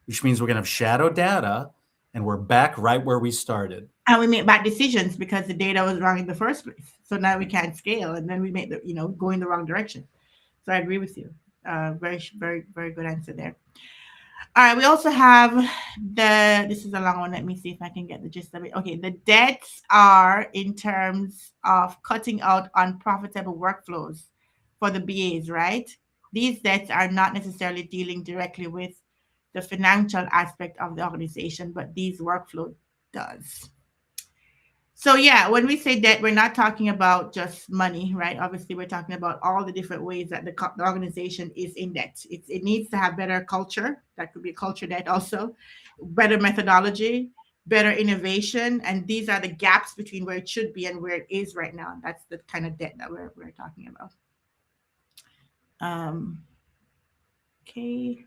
which means we're going to have shadow data, and we're back right where we started. And we make bad decisions because the data was wrong in the first place. So now we can't scale, and then we make the go in the wrong direction. So I agree with you. Very very very good answer there. All right, we also have this is a long one. Let me see if I can get the gist of it. Okay, the debts are in terms of cutting out unprofitable workflows for the BAs, right? These debts are not necessarily dealing directly with the financial aspect of the organization, but these workflow does. So yeah, when we say debt, we're not talking about just money, right? Obviously, we're talking about all the different ways that the organization is in debt. It needs to have better culture. That could be a culture debt also, better methodology, better innovation, and these are the gaps between where it should be and where it is right now. That's the kind of debt that we're talking about. Um, okay.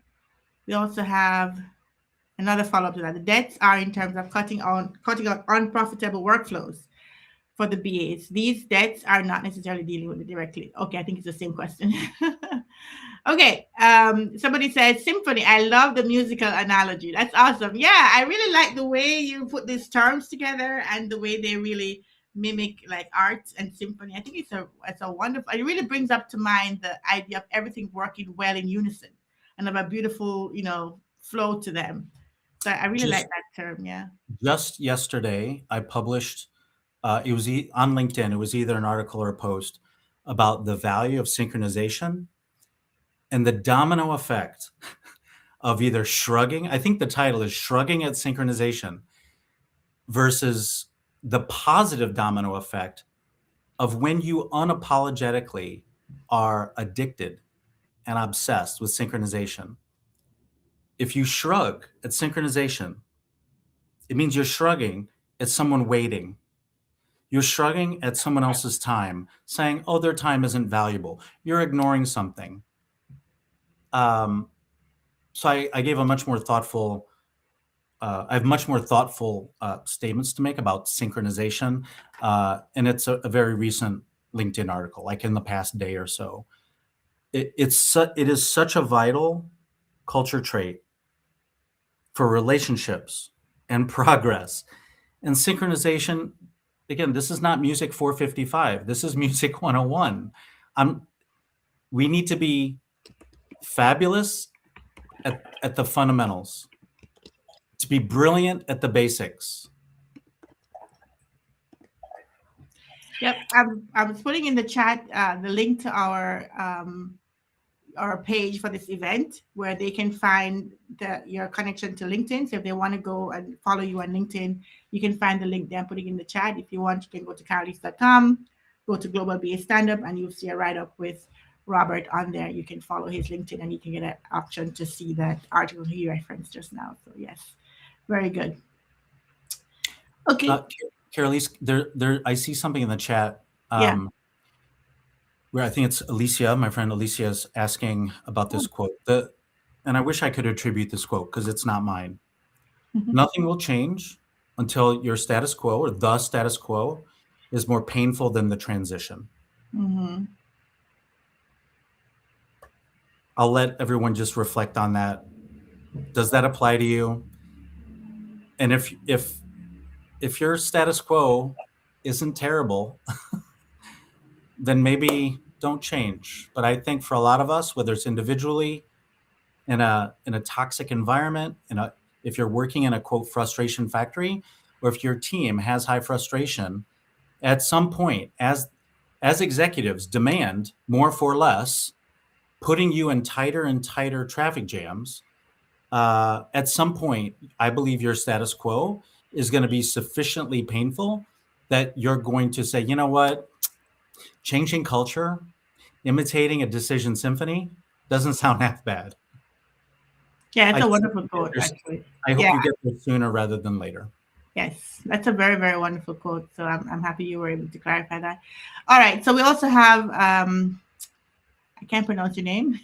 We also have another follow up to that. The debts are in terms of cutting out unprofitable workflows for the BAs. These debts are not necessarily dealing with it directly. Okay, I think it's the same question. Okay, somebody said symphony. I love the musical analogy. That's awesome. Yeah, I really like the way you put these terms together and the way they really mimic like art and symphony. I think it's a wonderful. It really brings up to mind the idea of everything working well in unison and of a beautiful, flow to them. So I really like Just that term. Yeah. just yesterday, I published. It was on LinkedIn. It was either an article or a post about the value of synchronization and the domino effect of either shrugging. I think the title is "Shrugging at Synchronization" versus the positive domino effect of when you unapologetically are addicted and obsessed with synchronization. If you shrug at synchronization, it means you're shrugging at someone waiting. You're shrugging at someone else's time, saying, oh, their time isn't valuable. You're ignoring something. So I gave a much more thoughtful, I have much more thoughtful statements to make about synchronization. And it's a very recent LinkedIn article, like in the past day or so. It is such a vital culture trait for relationships and progress. And synchronization, again, this is not music 455. This is music 101. We need to be fabulous at the fundamentals, to be brilliant at the basics. Yep, I was putting in the chat the link to our page for this event where they can find your connection to LinkedIn. So if they want to go and follow you on LinkedIn, you can find the link there. I'm putting in the chat. If you want, you can go to carolise.com, go to Global BA Stand Up, and you'll see a write up with Robert on there. You can follow his LinkedIn and you can get an option to see that article he referenced just now. So yes, very good. Okay. Carolise, I see something in the chat. Yeah. Where I think it's Alicia, my friend Alicia, is asking about this quote. And I wish I could attribute this quote because it's not mine. Nothing will change until your status quo or the status quo is more painful than the transition. Mm-hmm. I'll let everyone just reflect on that. Does that apply to you? And if your status quo isn't terrible, then maybe don't change. But I think for a lot of us, whether it's individually, in a toxic environment, if you're working in a quote frustration factory, or if your team has high frustration, at some point, as executives demand more for less, putting you in tighter and tighter traffic jams, at some point, I believe your status quo is going to be sufficiently painful that you're going to say, you know what, changing culture, imitating a decision symphony doesn't sound half bad. Yeah, it's I a hope wonderful you get quote, there, actually. I hope Yeah, you get there sooner rather than later. yes, that's a very, very wonderful quote. So I'm happy you were able to clarify that. All right, so we also have I can't pronounce your name,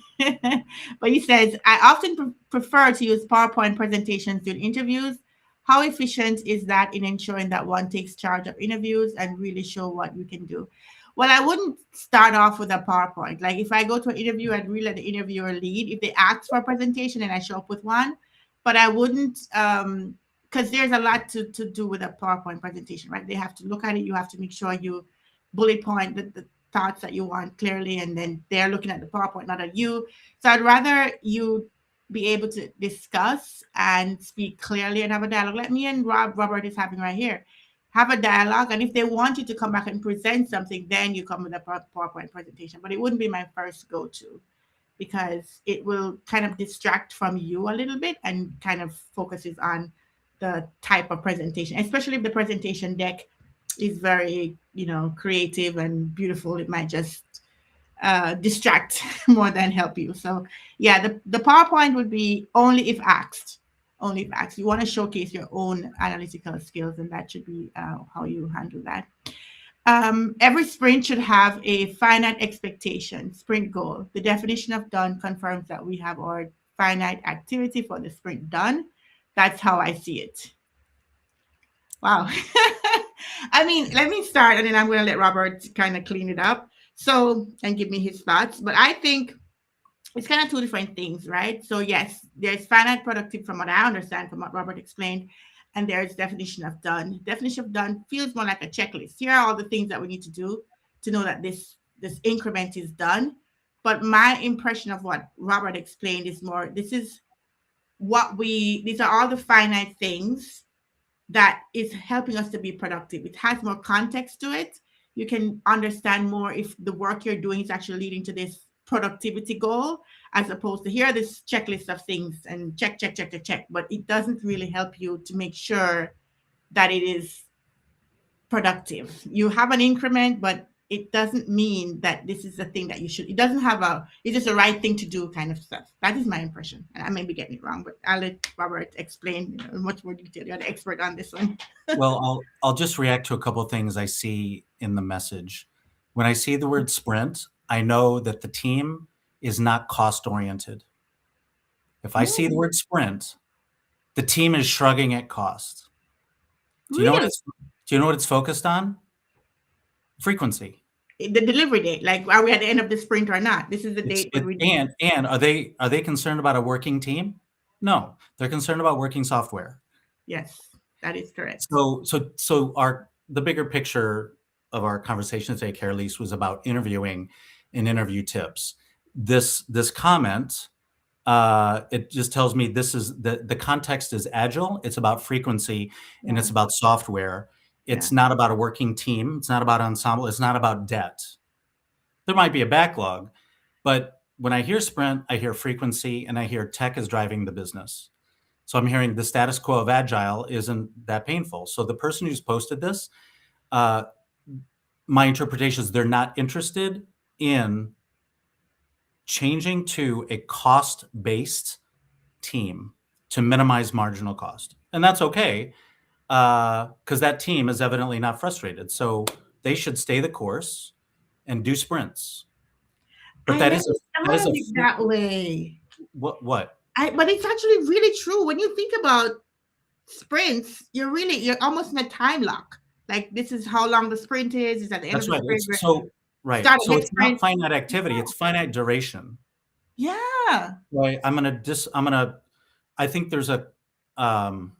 but he says, I often prefer to use PowerPoint presentations during interviews. How efficient is that in ensuring that one takes charge of interviews and really show what you can do? Well, I wouldn't start off with a PowerPoint. Like if I go to an interview, I'd really let the interviewer lead. If they ask for a presentation and I show up with one, but I wouldn't, because there's a lot to do with a PowerPoint presentation, right? They have to look at it. You have to make sure you bullet point the thoughts that you want clearly, and then they're looking at the PowerPoint, not at you. So I'd rather you be able to discuss and speak clearly and have a dialogue. Like me and Robert is having right here. Have a dialogue, and if they want you to come back and present something, then you come with a PowerPoint presentation. But it wouldn't be my first go-to because it will kind of distract from you a little bit and kind of focuses on the type of presentation, especially if the presentation deck is very, creative and beautiful. It might just distract more than help you. So yeah, the PowerPoint would be only if asked. Only if asked. You want to showcase your own analytical skills, and that should be how you handle that. Every sprint should have a finite expectation, sprint goal. The definition of done confirms that we have our finite activity for the sprint done. That's how I see it. Wow. I mean, let me start and then I'm going to let Robert kind of clean it up. So, and give me his thoughts. But I think it's kind of two different things, right? So, yes, there's finite productive from what I understand from what Robert explained, and there's definition of done. Definition of done feels more like a checklist. Here are all the things that we need to do to know that this increment is done. But my impression of what Robert explained is more this is these are all the finite things that is helping us to be productive. It has more context to it. You can understand more if the work you're doing is actually leading to this productivity goal, as opposed to here are this checklist of things and check, check, check, check, check. But it doesn't really help you to make sure that it is productive. You have an increment, but it doesn't mean that this is the thing that you should. It doesn't have it's just the right thing to do kind of stuff. That is my impression. And I may be getting it wrong, but I'll let Robert explain in much more detail. You're the expert on this one. Well, I'll just react to a couple of things I see in the message. When I see the word sprint, I know that the team is not cost oriented. If I see the word sprint, the team is shrugging at cost. Do you know what Really? it's focused on? Frequency. The delivery date, like are we at the end of the sprint or not? This is the It's date when it we. and are they concerned about a working team? No, they're concerned about working software. Yes, that is correct. So our the bigger picture of our conversation today, Carolise, was about interviewing and interview tips. This comment, it just tells me this is the context is agile. It's about frequency and Yeah, it's about software. yeah. It's not about a working team. It's not about ensemble. It's not about debt. There might be a backlog, but when I hear sprint, I hear frequency and I hear tech is driving the business. So I'm hearing the status quo of agile isn't that painful. So the person who's posted this, uh, my interpretation is they're not interested in changing to a cost-based team to minimize marginal cost. And that's okay because that team is evidently not frustrated. So they should stay the course and do sprints. But I that never is a that thought is of a it that way. what? But it's actually really true when you think about sprints. You're almost in a time lock. Like this is how long the sprint is. It's at the end of That's the right. sprint. It's We're so right. start the So next it's not sprint. finite activity, it's finite duration. Yeah, Right. I think um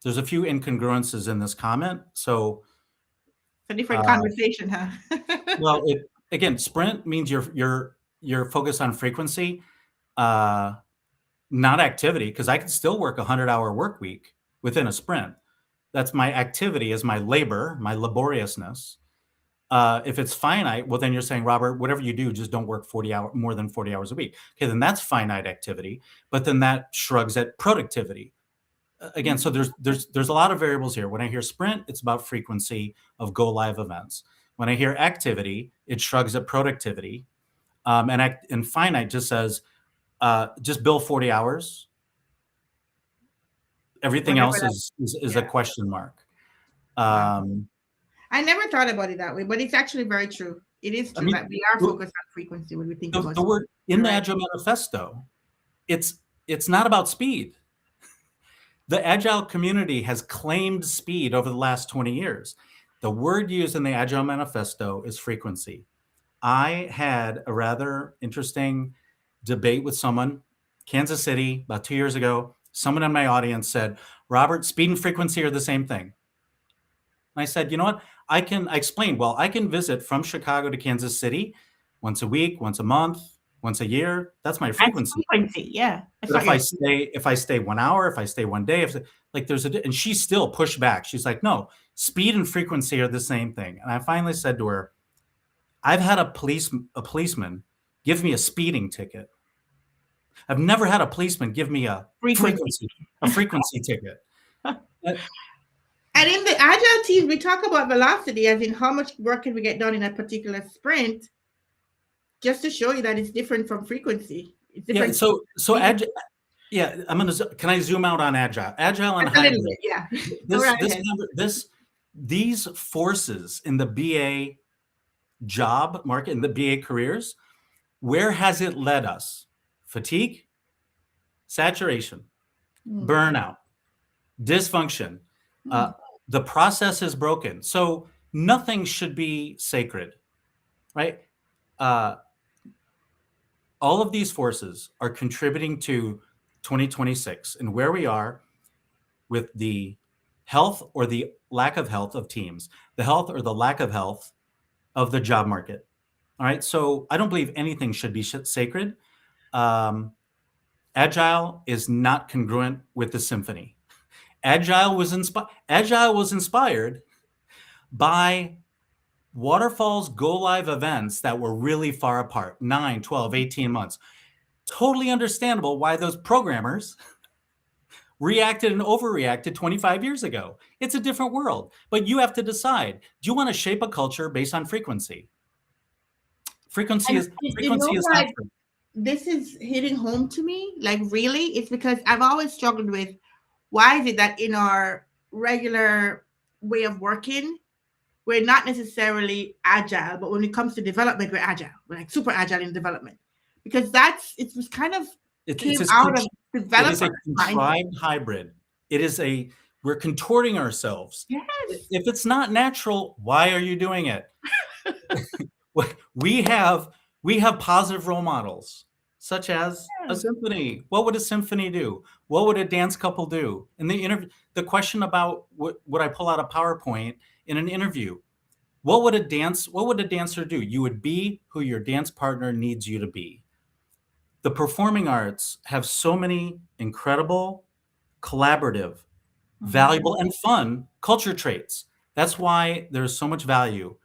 there's a few incongruences in this comment. So it's a different uh conversation, huh? well it again, sprint means you're focused on frequency. Uh not activity, because I can still work a 100-hour work week within a sprint. That's my activity, is my labor, my laboriousness. If it's finite, well, then you're saying, Robert, whatever you do, just don't work more than 40 hours a week. Okay, then that's finite activity, but then that shrugs at productivity. Again, so there's a lot of variables here. When I hear sprint, it's about frequency of go live events. When I hear activity, it shrugs at productivity. And finite just says, just bill 40 hours. Everything Whatever else that. is a Yeah. question mark. Wow. Um, I never thought about it that way, but it's actually very true. It is I true mean, that we are the, focused on frequency when we think the, about the it. word in You're the right. Agile Manifesto, it's not about speed. The Agile community has claimed speed over the last 20 years. The word used in the Agile Manifesto is frequency. I had a rather interesting debate with someone, Kansas City, about 2 years ago. Someone in my audience said, Robert, speed and frequency are the same thing. And I said, you know what? I explained, well, I can visit from Chicago to Kansas City once a week, once a month, once a year. That's my That's frequency. frequency. Yeah. That's But what you're if I stay 1 hour, if I stay one day, if like and she still pushed back. She's like, no, speed and frequency are the same thing. And I finally said to her, I've had a policeman give me a speeding ticket. I've never had a policeman give me frequency. a frequency ticket. That- And in the agile teams, we talk about velocity, as in how much work can we get done in a particular sprint, just to show you that it's different from frequency. It's yeah. different. So yeah, can I zoom out on agile? Agile and Just a little hybrid. bit, yeah. Go This right this ahead. this these forces in the BA job market, in the BA careers, where has it led us? Fatigue, saturation, burnout, dysfunction. Mm. The process is broken. So nothing should be sacred, right? Uh, all of these forces are contributing to 2026 and where we are with the health or the lack of health of teams, the health or the lack of health of the job market. All right. So I don't believe anything should be sacred. Um, Agile is not congruent with the symphony. Agile was inspired by waterfalls go live events that were really far apart, 9, 12, 18 months. Totally understandable why those programmers reacted and overreacted 25 years ago. It's a different world, but you have to decide, do you want to shape a culture based on frequency? Frequency And is you know not why true. this is hitting home to me? Like, really? It's because I've always struggled with why is it that in our regular way of working, we're not necessarily agile, but when it comes to development, we're agile. We're like super agile in development because it was kind of came out of It is a developer mindset. contrived hybrid. We're contorting ourselves. Yes. If it's not natural, why are you doing it? we have positive role models, such as a symphony. What would a symphony do? What would a dance couple do? In the interview, the question about would I pull out a PowerPoint in an interview? What would a dancer do? You would be who your dance partner needs you to be. The performing arts have so many incredible, collaborative, valuable, and fun culture traits. That's why there's so much value.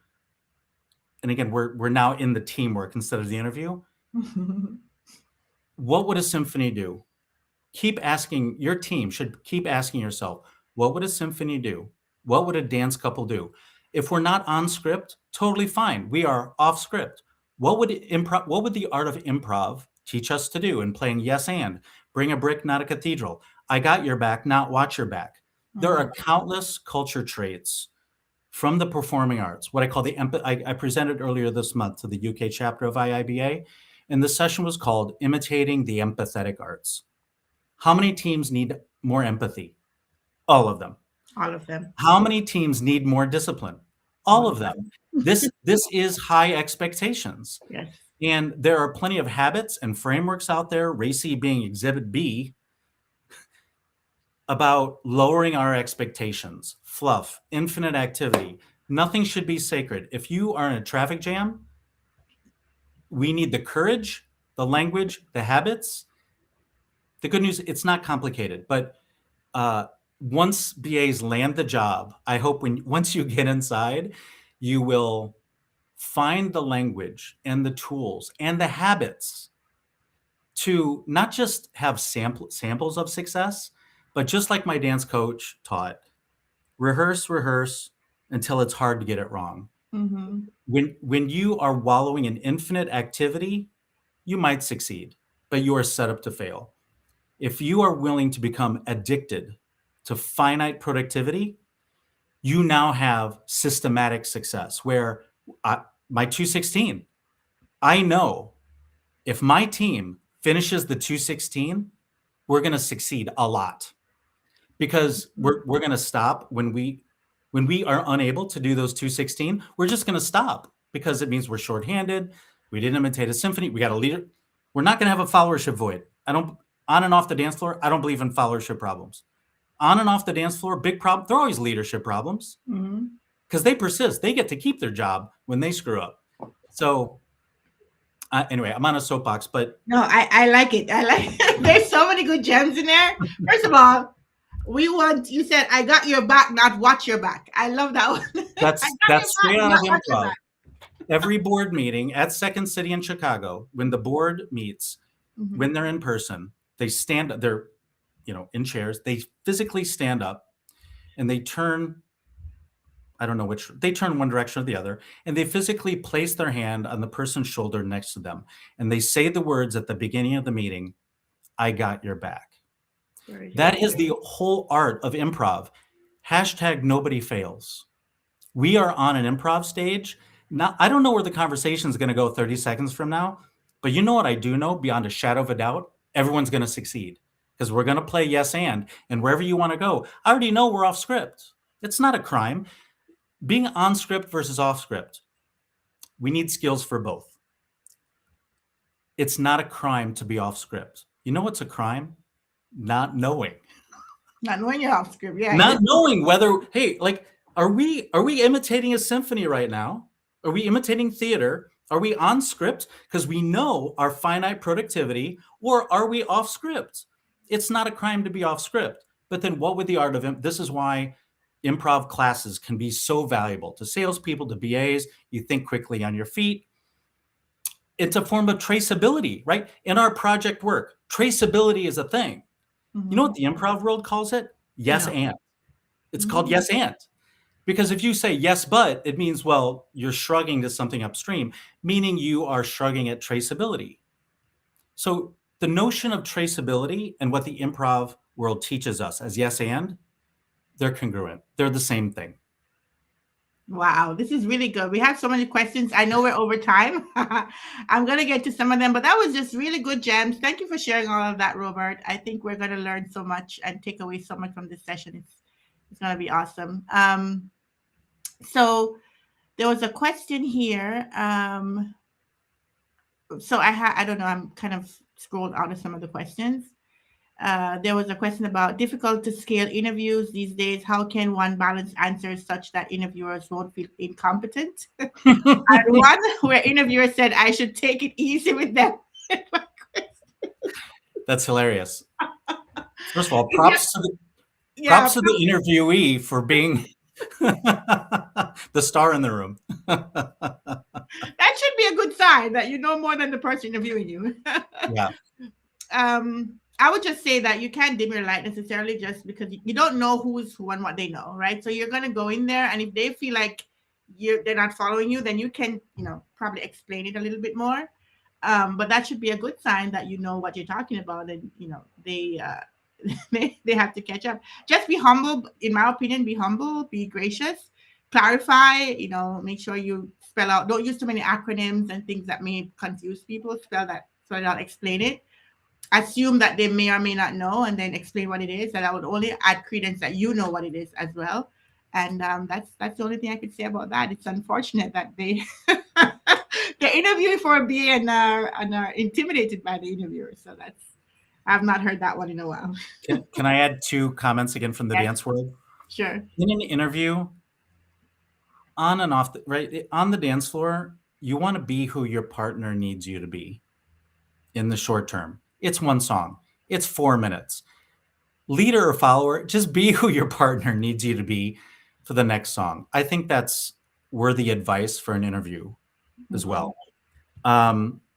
And again, we're now in the teamwork instead of the interview. What would a symphony do? Your team should keep asking yourself, what would a symphony do? What would a dance couple do? If we're not on script, totally fine. We are off script. What would the art of improv teach us to do in playing yes and? Bring a brick, not a cathedral. I got your back, not watch your back. There are countless culture traits from the performing arts, what I call the I presented earlier this month to the UK chapter of IIBA, and the session was called Imitating the Empathetic Arts. How many teams need more empathy? All of them. All of them. How many teams need more discipline? All of them. This is high expectations. Yes. And there are plenty of habits and frameworks out there, RACI being exhibit B, about lowering our expectations, fluff, infinite activity. Nothing should be sacred. If you are in a traffic jam, we need the courage, the language, the habits. the good news, it's not complicated, but uh, once BAs land the job, I hope once you get inside, you will find the language and the tools and the habits to not just have samples of success, but just like my dance coach taught, rehearse until it's hard to get it wrong. Mm-hmm. When you are wallowing in infinite activity, you might succeed, but you are set up to fail. If you are willing to become addicted to finite productivity, you now have systematic success where my 216, I know if my team finishes the 216, we're going to succeed a lot because we're going to stop when we are unable to do those 216, we're just going to stop because it means we're shorthanded. We didn't imitate a symphony. We got a leader. We're not going to have a followership void. I don't on and off the dance floor. I don't believe in followership problems. On and off the dance floor, big problem. They're always leadership problems Mm-hmm. because they persist. They get to keep their job when they screw up. So anyway, I'm on a soapbox, but No, I like it. I like there's so many good gems in there. First of all, you said I got your back, not watch your back. I love that one. I got your that's back, straight out of not watch your improv. back. Every board meeting at Second City in Chicago, when the board meets, Mm-hmm. when they're in person, they stand, they're, in chairs, they physically stand up and they turn, I don't know which, they turn one direction or the other, and they physically place their hand on the person's shoulder next to them. And they say the words at the beginning of the meeting, I got your back. Very That good. is the whole art of improv. Hashtag nobody fails. We are on an improv stage. Now, I don't know where the conversation is going to go 30 seconds from now, but you know what I do know beyond a shadow of a doubt? Everyone's going to succeed because we're going to play yes and wherever you want to go. I already know we're off script. It's not a crime. Being on script versus off script, we need skills for both. It's not a crime to be off script. You know what's a crime? Not knowing. Not knowing you're off script. Yeah, Not knowing whether, hey, like, are we imitating a symphony right now? Are we imitating theater? Are we on script because we know our finite productivity, or are we off script? It's not a crime to be off script. But then what would the art of this is why improv classes can be so valuable to salespeople, to BAs. You think quickly on your feet. It's a form of traceability, right? In our project work, traceability is a thing. mm-hmm. You know what the improv world calls it? Yes, No. and. It's Mm-hmm. called yes, and. Because if you say yes, but, it means, well, you're shrugging to something upstream, meaning you are shrugging at traceability. So the notion of traceability and what the improv world teaches us as yes, and, they're congruent. They're the same thing. Wow, this is really good. We have so many questions. I know we're over time. I'm going to get to some of them, but that was just really good gems. Thank you for sharing all of that, Robert. I think we're going to learn so much and take away so much from this session. It's going to be awesome. So there was a question here. So I don't know. I'm kind of scrolled out of some of the questions. There was a question about difficult to scale interviews these days. How can one balance answers such that interviewers won't feel incompetent? And one where interviewer said I should take it easy with them. That's hilarious. First of all, Yeah, props to yeah, the interviewee for being the star in the room. that should be a good sign that you know more than the person interviewing you. Yeah. I would just say that you can't dim your light necessarily just because you don't know who's who and what they know, right? So you're gonna go in there, and if they feel like they're not following you, then you can, probably explain it a little bit more. But that should be a good sign that you know what you're talking about, and they they have to catch up. Just be humble, in my opinion. Be humble, be gracious, clarify. Make sure you spell out. Don't use too many acronyms and things that may confuse people. Spell it out, explain it. Assume that they may or may not know, and then explain what it is. And I would only add credence that you know what it is as well. And that's the only thing I could say about that. It's unfortunate that they they're interviewing for a BA and are intimidated by the interviewer. So I've not heard that one in a while. Can I add 2 comments again from the Yes, dance world? sure. In an interview, on and off, right on the dance floor, you want to be who your partner needs you to be in the short term. It's one song. It's 4 minutes. Leader or follower, just be who your partner needs you to be for the next song. I think that's worthy advice for an interview as Mhm. well.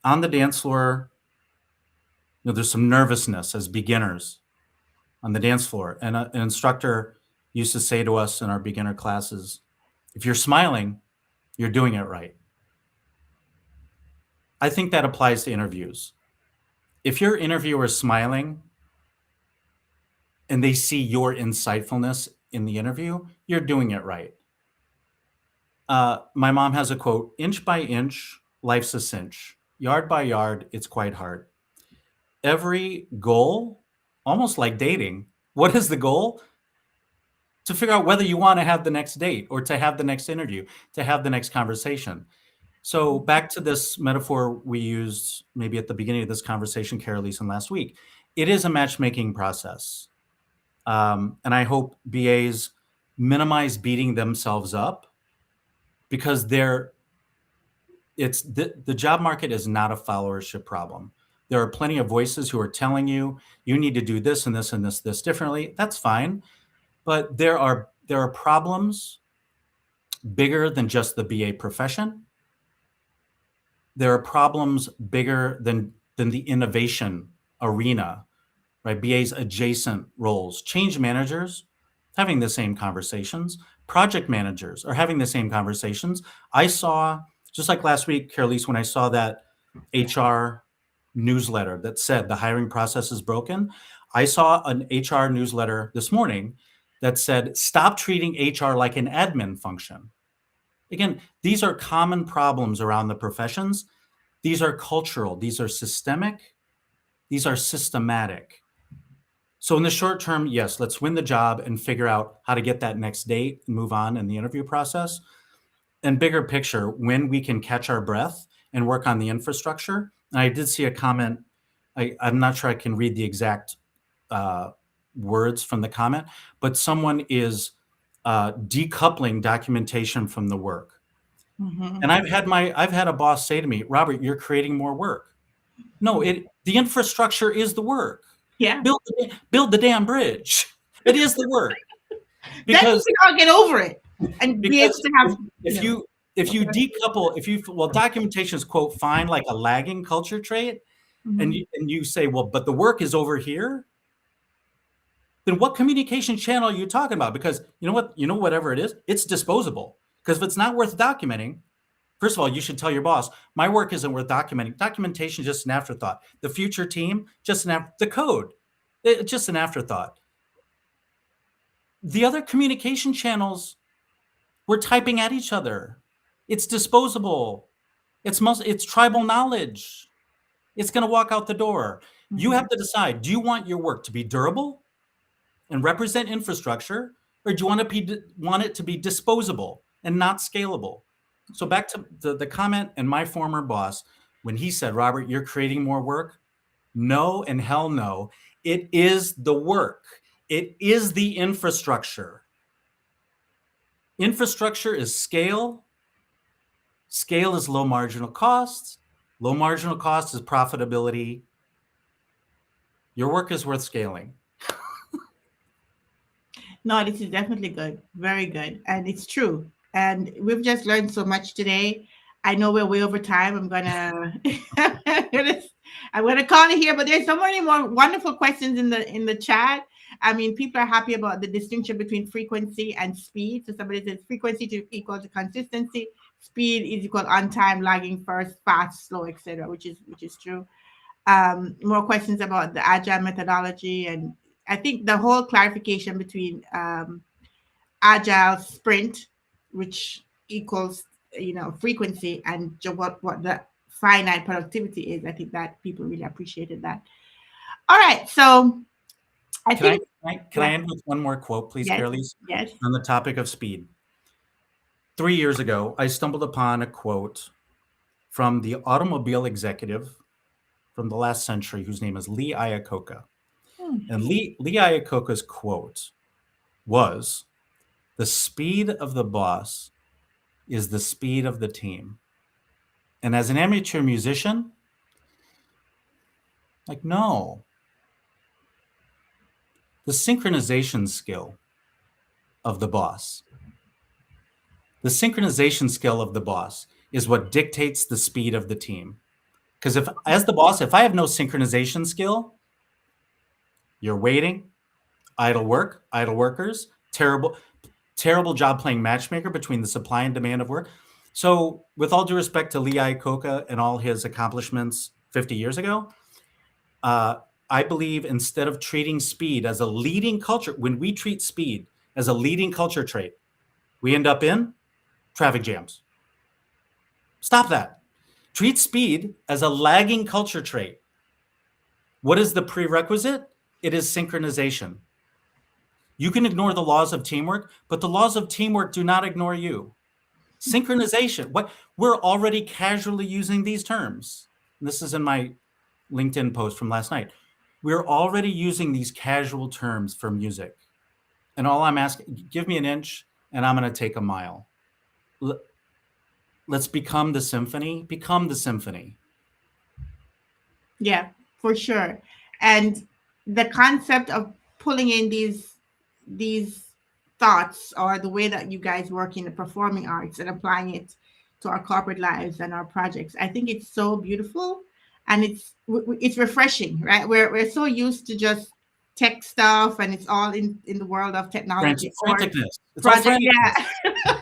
On the dance floor, there's some nervousness as beginners on the dance floor. And an instructor used to say to us in our beginner classes, if you're smiling, you're doing it right. I think that applies to interviews. If your interviewer is smiling and they see your insightfulness in the interview, you're doing it right. My mom has a quote: inch by inch, life's a cinch. Yard by yard, it's quite hard. Every goal, almost like dating, what is the goal? To figure out whether you want to have the next date or to have the next interview, to have the next conversation. So back to this metaphor we used maybe at the beginning of this conversation, Carolise, and last week. It is a matchmaking process. And I hope BAs minimize beating themselves up because the job market is not a followership problem. There are plenty of voices who are telling you you need to do this and this and this differently. That's fine, but there are problems bigger than just the BA profession. There are problems bigger than the innovation arena, right? BA's adjacent roles, change managers having the same conversations, project managers are having the same conversations. I saw, just like last week, Carolise, when I saw that HR newsletter that said the hiring process is broken, I saw an HR newsletter this morning that said, stop treating HR like an admin function. Again, these are common problems around the professions. These are cultural, these are systemic, these are systematic. So in the short term, yes, let's win the job and figure out how to get that next date and move on in the interview process. And bigger picture, when we can catch our breath and work on the infrastructure. And I did see a comment. I'm not sure I can read the exact words from the comment, but someone is decoupling documentation from the work. Mhm. And I've had a boss say to me, Robert, you're creating more work. No, the infrastructure is the work. Yeah. Build the damn bridge. It is the work. Then you Because can all get over it and be able because to if, have, if you if you decouple, well, documentation is quote fine like a lagging culture trait, and Mhm. you say, well, but the work is over here, then what communication channel are you talking about? Because whatever it is, it's disposable. Because if it's not worth documenting, first of all, you should tell your boss, my work isn't worth documenting. Documentation is just an afterthought. The future team, the code, it's just an afterthought. The other communication channels, we're typing at each other. It's disposable. It's tribal knowledge. It's going to walk out the door. You Mhm. have to decide, do you want your work to be durable and represent infrastructure, or do you want it to be disposable and not scalable? So back to the comment and my former boss, when he said, Robert, you're creating more work. No and hell no. It is the work. It is the infrastructure. Infrastructure is scale. Scale is low marginal costs. Low marginal cost is profitability. Your work is worth scaling. No, this is definitely good. Very good. And it's true. And we've just learned so much today. I know we're way over time. I'm gonna I'm gonna call it here, but there's so many more wonderful questions in the chat. I mean, people are happy about the distinction between frequency and speed. So somebody says frequency to equal to consistency, speed is equal on time, lagging first, fast, slow, etc., which is true. More questions about the agile methodology, and I think the whole clarification between agile sprint, which equals frequency, and what the finite productivity is. I think that people really appreciated that. All right, so I Can I, think can I yeah, end with one more quote, please, yes, Carolise, yes. on the topic of speed? 3 years ago, I stumbled upon a quote from the automobile executive from the last century whose name is Lee Iacocca. Hmm. And Lee Iacocca's quote was, the speed of the boss is the speed of the team. And as an amateur musician, like, no, The synchronization skill of the boss. The synchronization skill of the boss is what dictates the speed of the team. Because if, as the boss, if I have no synchronization skill, you're waiting, idle work, idle workers, terrible job playing matchmaker between the supply and demand of work. So, with all due respect to Lee Iacocca and all his accomplishments 50 years ago, uh, I believe instead of treating speed as a leading culture, when we treat speed as a leading culture trait, we end up in traffic jams. Stop that. Treat speed as a lagging culture trait. What is the prerequisite? It is synchronization. You can ignore the laws of teamwork, but the laws of teamwork do not ignore you. Synchronization. What we're already casually using these terms. And this is in my LinkedIn post from last night. We're already using these casual terms for music. And all I'm asking, give me an inch and I'm going to take a mile. Let's become the symphony. Become the symphony. Yeah, for sure. And the concept of pulling in these thoughts or the way that you guys work in the performing arts and applying it to our corporate lives and our projects, I think it's so beautiful, and it's refreshing, right? We're so used to just tech stuff, and it's all in the world of technology or Franticness. It's all project. franticness. Yeah.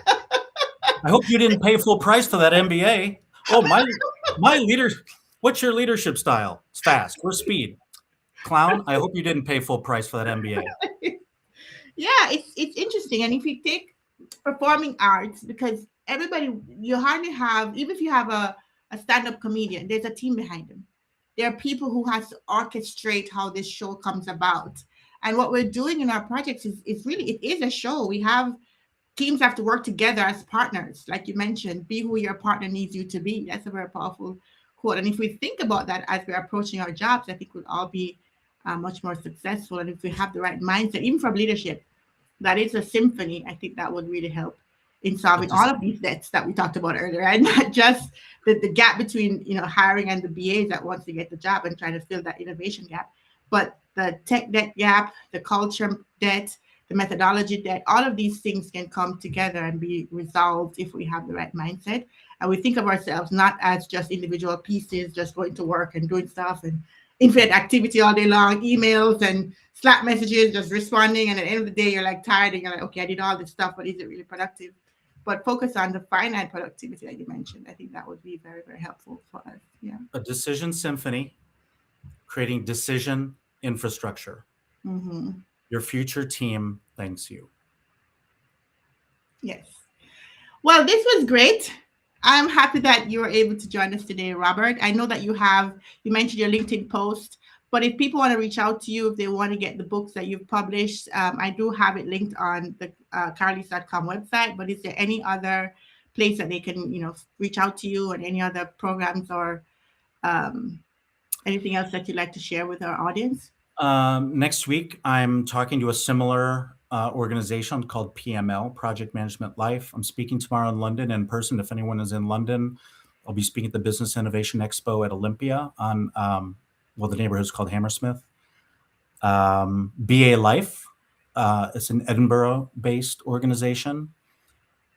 I hope you didn't pay full price for that MBA. Oh, my leader. What's your leadership style? It's fast. We're speed. Clown. I hope you didn't pay full price for that MBA. Yeah, it's interesting. And if you take performing arts, because everybody, you hardly have, even if you have a stand-up comedian, there's a team behind them. There are people who has to orchestrate how this show comes about. And what we're doing in our projects is really, it is a show. We have teams have to work together as partners, like you mentioned. Be who your partner needs you to be. That's a very powerful quote. And if we think about that as we're approaching our jobs, I think we'll all be much more successful. And if we have the right mindset, even from leadership, that is a symphony, I think that would really help in solving all of these debts that we talked about earlier, right? Not just the gap between hiring and the BAs that wants to get the job and trying to fill that innovation gap, but the tech debt gap, the culture debt, the methodology debt, all of these things can come together and be resolved if we have the right mindset. And we think of ourselves not as just individual pieces, just going to work and doing stuff and infinite activity all day long, emails and Slack messages, just responding. And at the end of the day, you're like tired and you're like, okay, I did all this stuff, but is it really productive? But focus on the finite productivity that you mentioned. I think that would be very, very helpful for us. Yeah. A decision symphony, creating decision infrastructure. Mm-hmm. Your future team thanks you. Yes. Well, this was great. I'm happy that you were able to join us today, Robert. I know that you mentioned your LinkedIn post, but if people want to reach out to you, if they want to get the books that you've published, I do have it linked on the carlease.com website, but is there any other place that they can, reach out to you, and any other programs or anything else that you'd like to share with our audience? Next week, I'm talking to a similar organization called PML, Project Management Life. I'm speaking tomorrow in London in person. If anyone is in London, I'll be speaking at the Business Innovation Expo at Olympia on, the neighborhood is called Hammersmith. BA Life, it's an Edinburgh-based organization.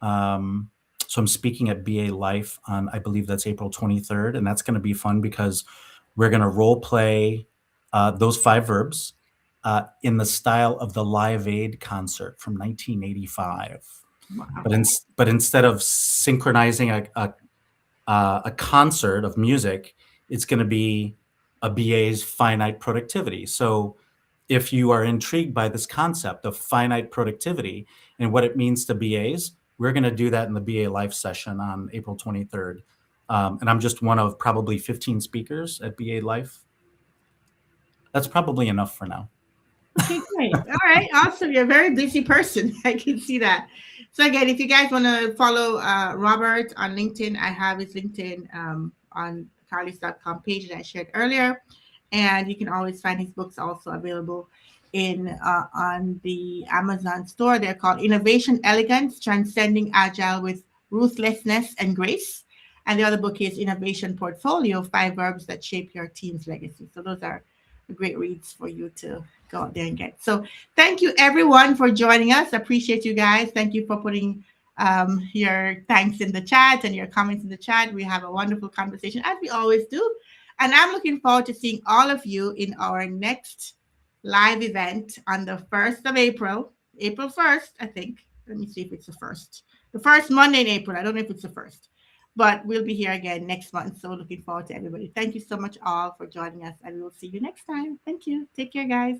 So I'm speaking at BA Life on, I believe that's April 23rd, and that's going to be fun because we're going to role play those 5 verbs in the style of the Live Aid concert from 1985. Wow. But instead of synchronizing a concert of music, it's going to be a BA's finite productivity. So if you are intrigued by this concept of finite productivity and what it means to BAs, we're going to do that in the BA Life session on April 23rd. And I'm just one of probably 15 speakers at BA Life. That's probably enough for now. Okay, great. All right, awesome. You're a very busy person. I can see that. So again, if you guys want to follow Robert on LinkedIn, I have his LinkedIn on carlease.com page that I shared earlier. And you can always find his books also available on the Amazon store. They're called Innovation Elegance, Transcending Agile with Ruthlessness and Grace. And the other book is Innovation Portfolio, 5 Verbs That Shape Your Team's Legacy. So those are great reads for you to go out there and get. So thank you everyone for joining us. Appreciate you guys. Thank you for putting your thanks in the chat and your comments in the chat. We have a wonderful conversation as we always do. And I'm looking forward to seeing all of you in our next live event on the 1st of April, April 1st, I think. Let me see if it's the 1st. The first Monday in April. I don't know if it's the 1st, but we'll be here again next month. So looking forward to everybody. Thank you so much all for joining us, and we will see you next time. Thank you. Take care, guys.